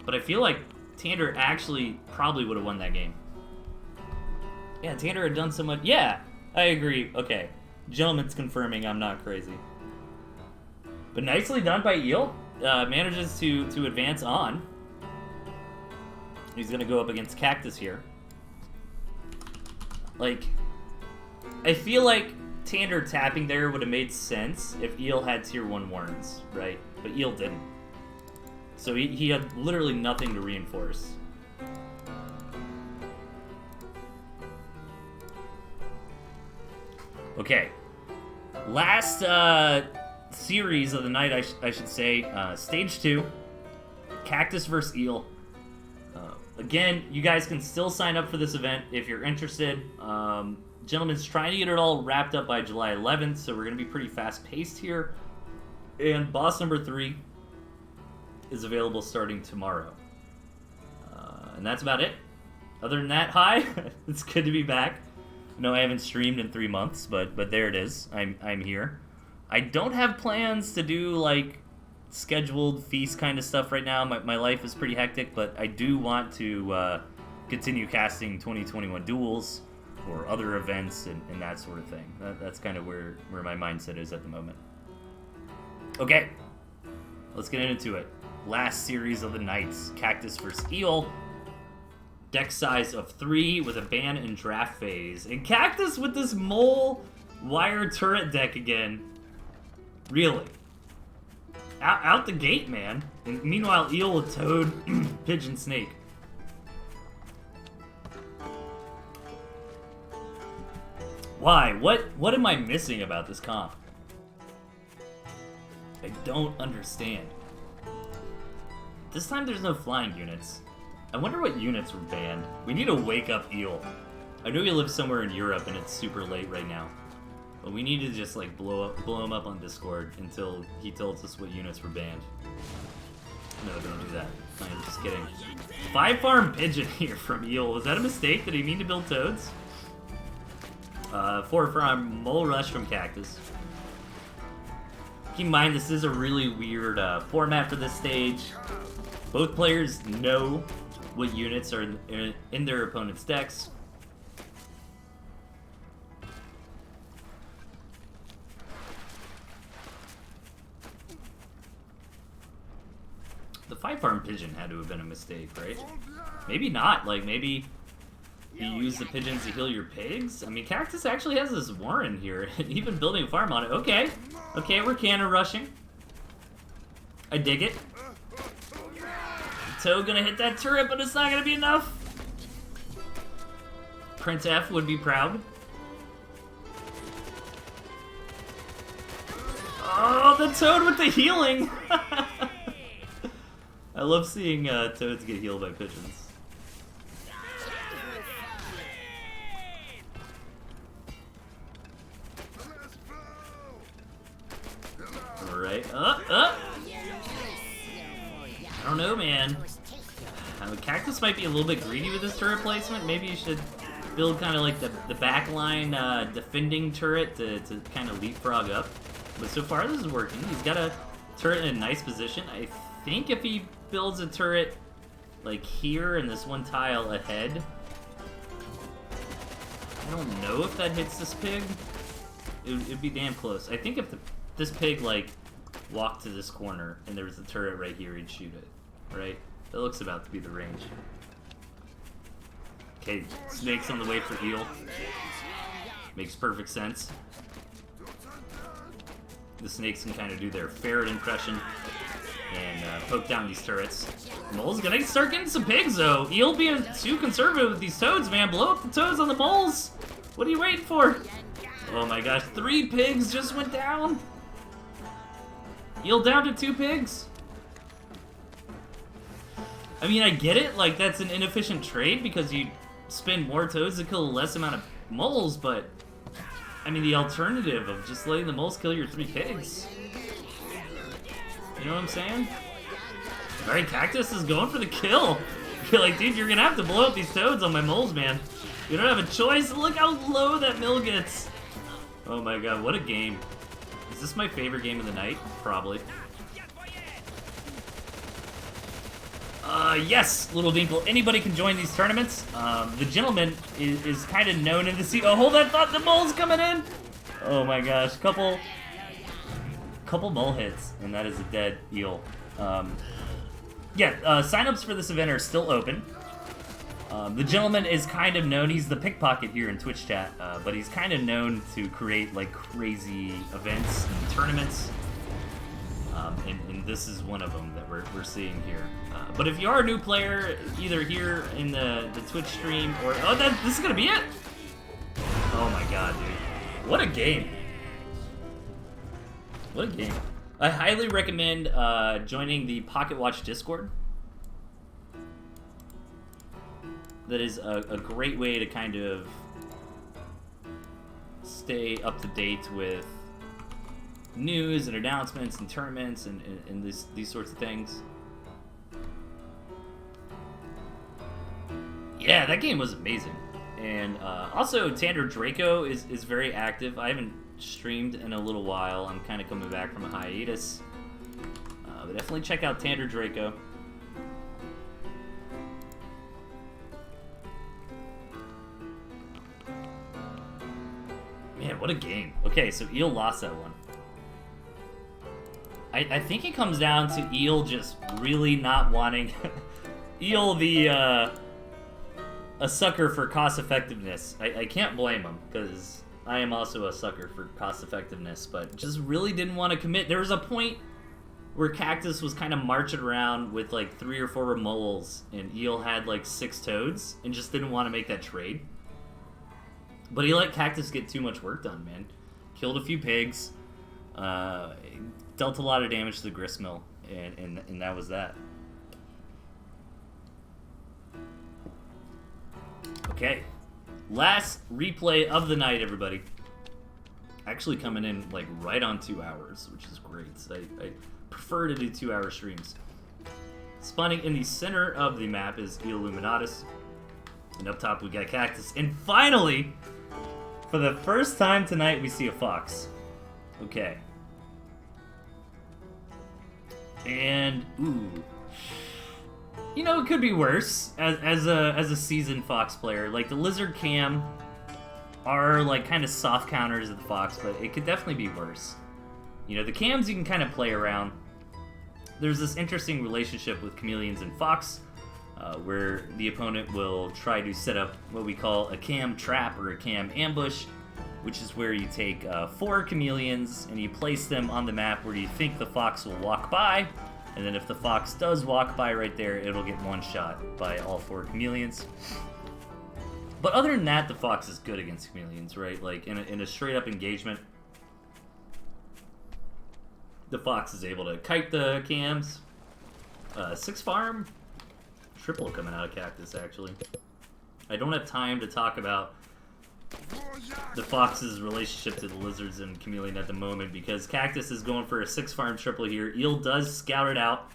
but I feel like Tander actually probably would have won that game. Yeah, Tander had done so much. Yeah, I agree. Okay, gentleman's confirming I'm not crazy. But nicely done by Eel. Manages to advance on. He's gonna go up against Cactus here. Like, I feel like Tander tapping there would have made sense if Eel had tier 1 Warrens, right? But Eel didn't. So he had literally nothing to reinforce. Okay. Last series of the night, I should say. Stage 2. Cactus vs. Eel. Again, you guys can still sign up for this event if you're interested. Gentleman's trying to get it all wrapped up by July 11th, so we're going to be pretty fast-paced here. And boss number 3 is available starting tomorrow. And that's about it. Other than that, hi. It's good to be back. No, I haven't streamed in 3 months, but there it is. I'm here. I don't have plans to do, like, scheduled feast kind of stuff right now. My life is pretty hectic, but I do want to continue casting 2021 Duels or other events and that sort of thing. That's kind of where my mindset is at the moment. Okay, let's get into it. Last series of the nights, Cactus vs. Eel. Deck size of 3 with a ban and draft phase. And Cactus with this mole wire turret deck again. Really? Out the gate, man. And meanwhile, Eel with Toad, Pigeon, Snake. Why? What am I missing about this comp? I don't understand. This time there's no flying units. I wonder what units were banned. We need to wake up Eel. I know he lives somewhere in Europe and it's super late right now. But we need to just like blow him up on Discord until he tells us what units were banned. No, don't do that. I'm just kidding. 5-farm Pigeon here from Eel. Was that a mistake? Did he mean to build Toads? 4-farm Mole Rush from Cactus. Keep in mind, this is a really weird format for this stage. Both players know what units are in their opponent's decks. The 5-farm pigeon had to have been a mistake, right? Maybe not. Like, maybe you use the pigeons to heal your pigs? I mean, Cactus actually has this Warren here, and even building a farm on it. Okay. Okay, we're cannon rushing. I dig it. Toad gonna hit that turret, but it's not gonna be enough. Prince F would be proud. Oh, the Toad with the healing! I love seeing Toads get healed by pigeons. Alright, I don't know, man. Cactus might be a little bit greedy with his turret placement. Maybe you should build kind of like the backline defending turret to kind of leapfrog up. But so far this is working. He's got a turret in a nice position. I think if he builds a turret like here and this one tile ahead, I don't know if that hits this pig. It'd be damn close. I think if this pig like walked to this corner and there was a turret right here, he'd shoot it, right? That looks about to be the range. Okay, snake's on the way for heal. Makes perfect sense. The snakes can kind of do their ferret impression and poke down these turrets. Mole's gonna start getting some pigs, though. Eel being too conservative with these toads, man. Blow up the toads on the moles. What are you waiting for? Oh my gosh, 3 pigs just went down. Eel down to 2 pigs. I mean, I get it. Like, that's an inefficient trade because you spend more toads to kill a less amount of moles, but I mean, the alternative of just letting the moles kill your 3 pigs. You know what I'm saying? Alright, Cactus is going for the kill. You're like, dude, you're gonna have to blow up these toads on my moles, man. You don't have a choice. Look how low that mill gets. Oh my god, what a game. Is this my favorite game of the night? Probably. Yes, Little Dinkle. Anybody can join these tournaments. The gentleman is kind of known in the sea. Oh, hold that thought. The mole's coming in. Oh my gosh, couple mole hits, and that is a dead eel. Yeah, signups for this event are still open. The gentleman is kind of known. He's the pickpocket here in Twitch chat, but he's kind of known to create like crazy events and tournaments. And this is one of them that we're seeing here. But if you are a new player, either here in the Twitch stream or... Oh, this is going to be it? Oh my god, dude. What a game. What a game. I highly recommend joining the Pocketwatch Discord. That is a great way to kind of stay up to date with news and announcements and tournaments and these sorts of things. Yeah, that game was amazing. And also, Tander Draco is very active. I haven't streamed in a little while. I'm kind of coming back from a hiatus. But definitely check out Tander Draco. Man, what a game. Okay, so Eel lost that one. I think it comes down to Eel just really not wanting... Eel, a sucker for cost effectiveness. I can't blame him, because I am also a sucker for cost effectiveness, but just really didn't want to commit. There was a point where Cactus was kind of marching around with like 3 or 4 moles, and Eel had like 6 toads, and just didn't want to make that trade. But he let Cactus get too much work done, man. Killed a few pigs, dealt a lot of damage to the gristmill, and that was that. Okay, last replay of the night, everybody. Actually coming in like right on 2 hours, which is great. So I prefer to do 2-hour streams. Spawning in the center of the map is Eel Illuminatus, and up top we got Cactus. And finally, for the first time tonight, we see a fox. Okay. And ooh. You know, it could be worse as a seasoned Fox player. Like, the Lizard Cam are, like, kind of soft counters of the Fox, but it could definitely be worse. You know, the Cams you can kind of play around. There's this interesting relationship with Chameleons and Fox, where the opponent will try to set up what we call a Cam trap or a Cam ambush, which is where you take 4 Chameleons and you place them on the map where you think the Fox will walk by, and then if the Fox does walk by right there, it'll get one shot by all 4 Chameleons. But other than that, the Fox is good against Chameleons, right? Like, in a straight-up engagement, the Fox is able to kite the Cams. 6 farm, triple coming out of Cactus, actually. I don't have time to talk about the Fox's relationship to the Lizards and Chameleon at the moment because Cactus is going for a 6 farm triple here. Eel does scout it out,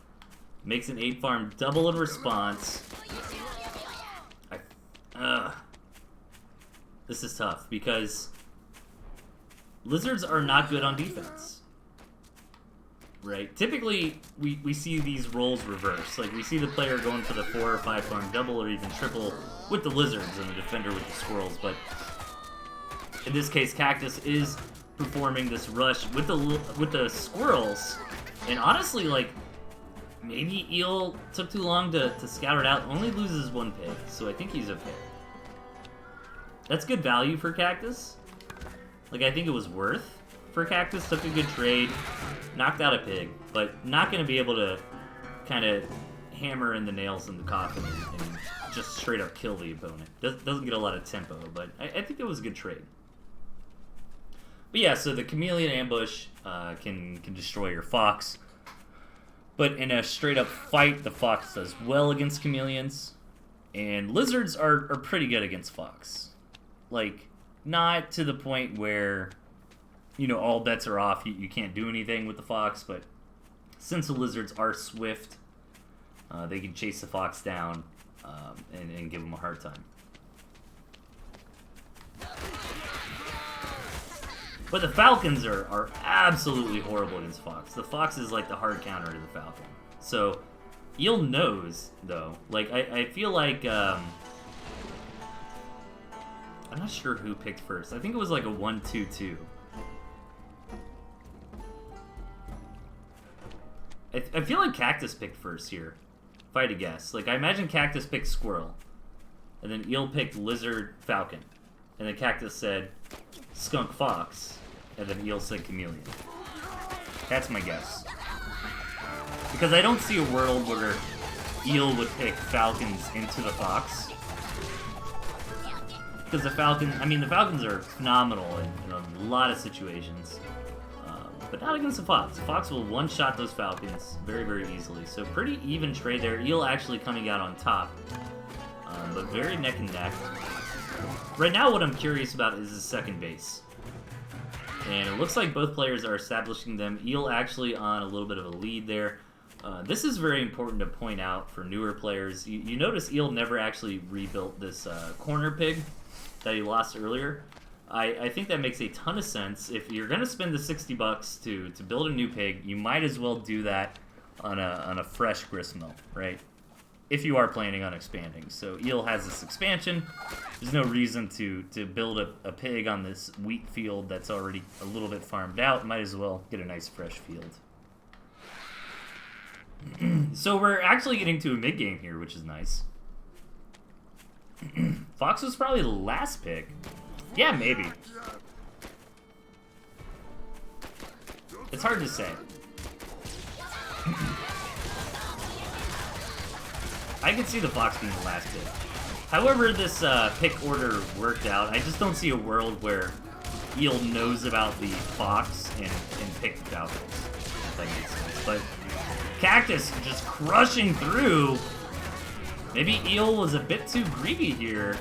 makes an 8 farm double in response. This is tough because Lizards are not good on defense. Right? Typically, we see these roles reverse. Like, we see the player going for the 4 or 5 farm double or even triple with the Lizards and the defender with the Squirrels, but in this case, Cactus is performing this rush with the Squirrels, and honestly, like, maybe Eel took too long to scout it out. Only loses 1 pig, so I think he's okay. That's good value for Cactus. Like, I think it was worth for Cactus. Took a good trade, knocked out a pig, but not going to be able to kind of hammer in the nails in the coffin and just straight up kill the opponent. Doesn't get a lot of tempo, but I think it was a good trade. But yeah, so the Chameleon ambush can destroy your Fox. But in a straight-up fight, the Fox does well against Chameleons. And Lizards are pretty good against Fox. Like, not to the point where, you know, all bets are off. You can't do anything with the Fox. But since the Lizards are swift, they can chase the Fox down and give them a hard time. But the Falcons are absolutely horrible against Fox. The Fox is like the hard counter to the Falcon. So, Eel knows, though. Like, I feel like, I'm not sure who picked first. I think it was like a 1-2-2. I feel like Cactus picked first here, if I had to guess. Like, I imagine Cactus picked Squirrel, and then Eel picked Lizard Falcon, and then Cactus said Skunk Fox, and then Eel said Chameleon. That's my guess. Because I don't see a world where Eel would pick Falcons into the Fox. Because the Falcons are phenomenal in a lot of situations. But not against the Fox. The Fox will one-shot those Falcons very, very easily. So pretty even trade there. Eel actually coming out on top. But very neck and neck. Right now what I'm curious about is the second base. And it looks like both players are establishing them. Eel actually on a little bit of a lead there. This is very important to point out for newer players. You notice Eel never actually rebuilt this corner pig that he lost earlier. I think that makes a ton of sense. If you're going to spend the $60 to build a new pig, you might as well do that on a fresh grist mill, right? If you are planning on expanding. So Eel has this expansion. There's no reason to build a pig on this wheat field that's already a little bit farmed out. Might as well get a nice fresh field. So we're actually getting to a mid-game here, which is nice. Fox was probably the last pick. Yeah, maybe. It's hard to say. I could see the Fox being the last pick. However this pick order worked out, I just don't see a world where Eel knows about the Fox and picked Falcons. If that makes sense. But Cactus just crushing through. Maybe Eel was a bit too greedy here.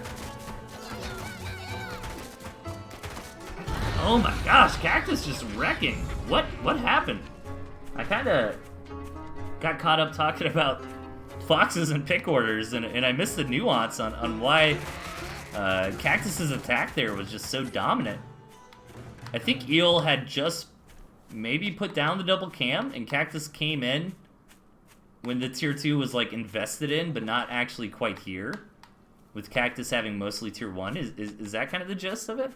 Oh my gosh, Cactus just wrecking. What happened? I kind of got caught up talking about Foxes and pick orders, and I missed the nuance on why Cactus's attack there was just so dominant. I think Eel had just maybe put down the double cam, and Cactus came in when the tier 2 was like invested in, but not actually quite here, with Cactus having mostly tier 1. Is that kind of the gist of it?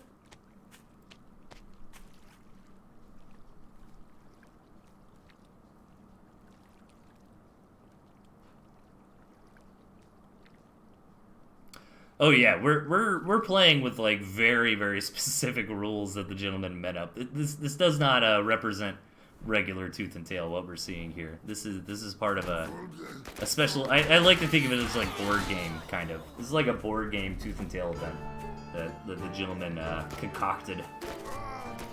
Oh yeah, we're playing with like very specific rules that the gentleman met up. This does not represent regular Tooth and Tail. What we're seeing here, this is part of a special. I like to think of it as like board game kind of. This is like a board game Tooth and Tail event that the gentleman concocted.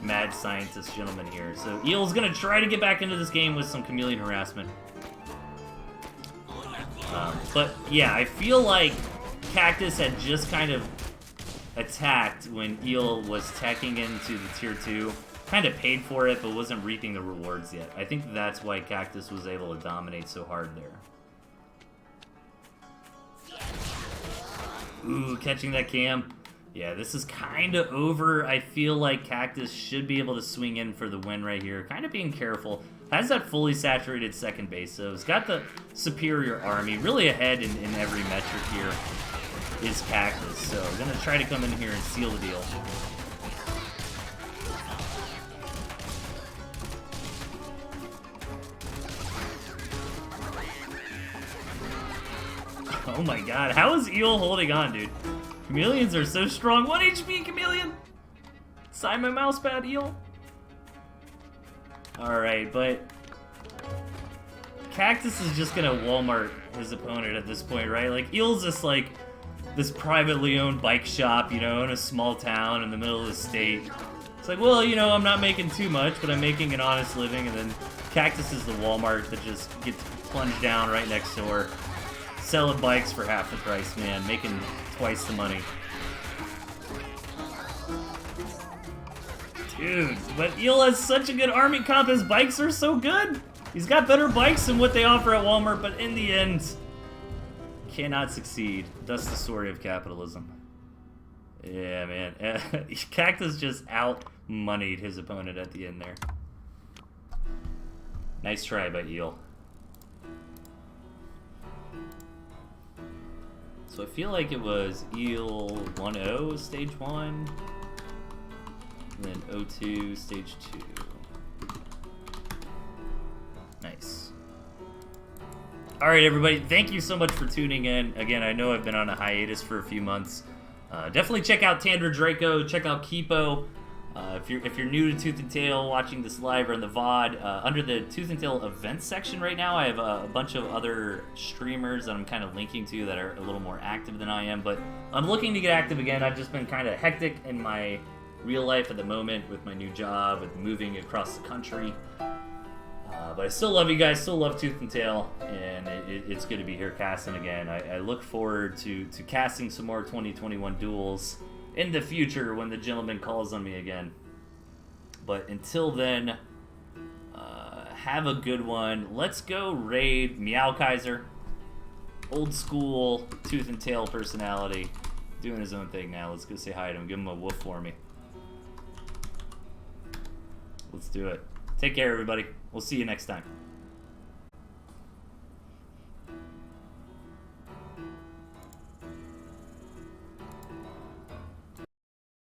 Mad scientist gentleman here. So Eel's gonna try to get back into this game with some chameleon harassment. But yeah, I feel like Cactus had just kind of attacked when Eel was teching into the tier 2. Kind of paid for it, but wasn't reaping the rewards yet. I think that's why Cactus was able to dominate so hard there. Ooh, catching that cam. Yeah, this is kind of over. I feel like Cactus should be able to swing in for the win right here. Kind of being careful. Has that fully saturated second base, so he's got the superior army. Really ahead in every metric here is Cactus. So we're going to try to come in here and seal the deal. Oh my god, how is Eel holding on, dude? Chameleons are so strong. 1 HP, Chameleon! Sign my mouse pad, Eel. Alright, but Cactus is just gonna Walmart his opponent at this point, right? Like, Eel's just like this privately owned bike shop, you know, in a small town in the middle of the state. It's like, well, you know, I'm not making too much, but I'm making an honest living, and then Cactus is the Walmart that just gets plunged down right next door. Selling bikes for half the price, man. Making twice the money. Dude, but Eel has such a good army comp. His bikes are so good. He's got better bikes than what they offer at Walmart, but in the end, cannot succeed. That's the story of capitalism. Yeah, man. Cactus just out-moneyed his opponent at the end there. Nice try by Eel. So I feel like it was Eel 1-0 stage 1, and then 0-2 stage 2. Nice. Alright everybody, thank you so much for tuning in. Again, I know I've been on a hiatus for a few months. Definitely check out Tandra Draco, check out Kipo. If you're new to Tooth and Tail, watching this live or in the VOD, under the Tooth and Tail events section right now, I have a bunch of other streamers that I'm kind of linking to that are a little more active than I am, but I'm looking to get active again. I've just been kind of hectic in my real life at the moment with my new job, with moving across the country. But I still love you guys, still love Tooth and Tail, and it's good to be here casting again. I look forward to casting some more 2021 duels in the future when the gentleman calls on me again. But until then, have a good one. Let's go raid Meow Kaiser. Old school Tooth and Tail personality. Doing his own thing now. Let's go say hi to him. Give him a woof for me. Let's do it. Take care, everybody. We'll see you next time.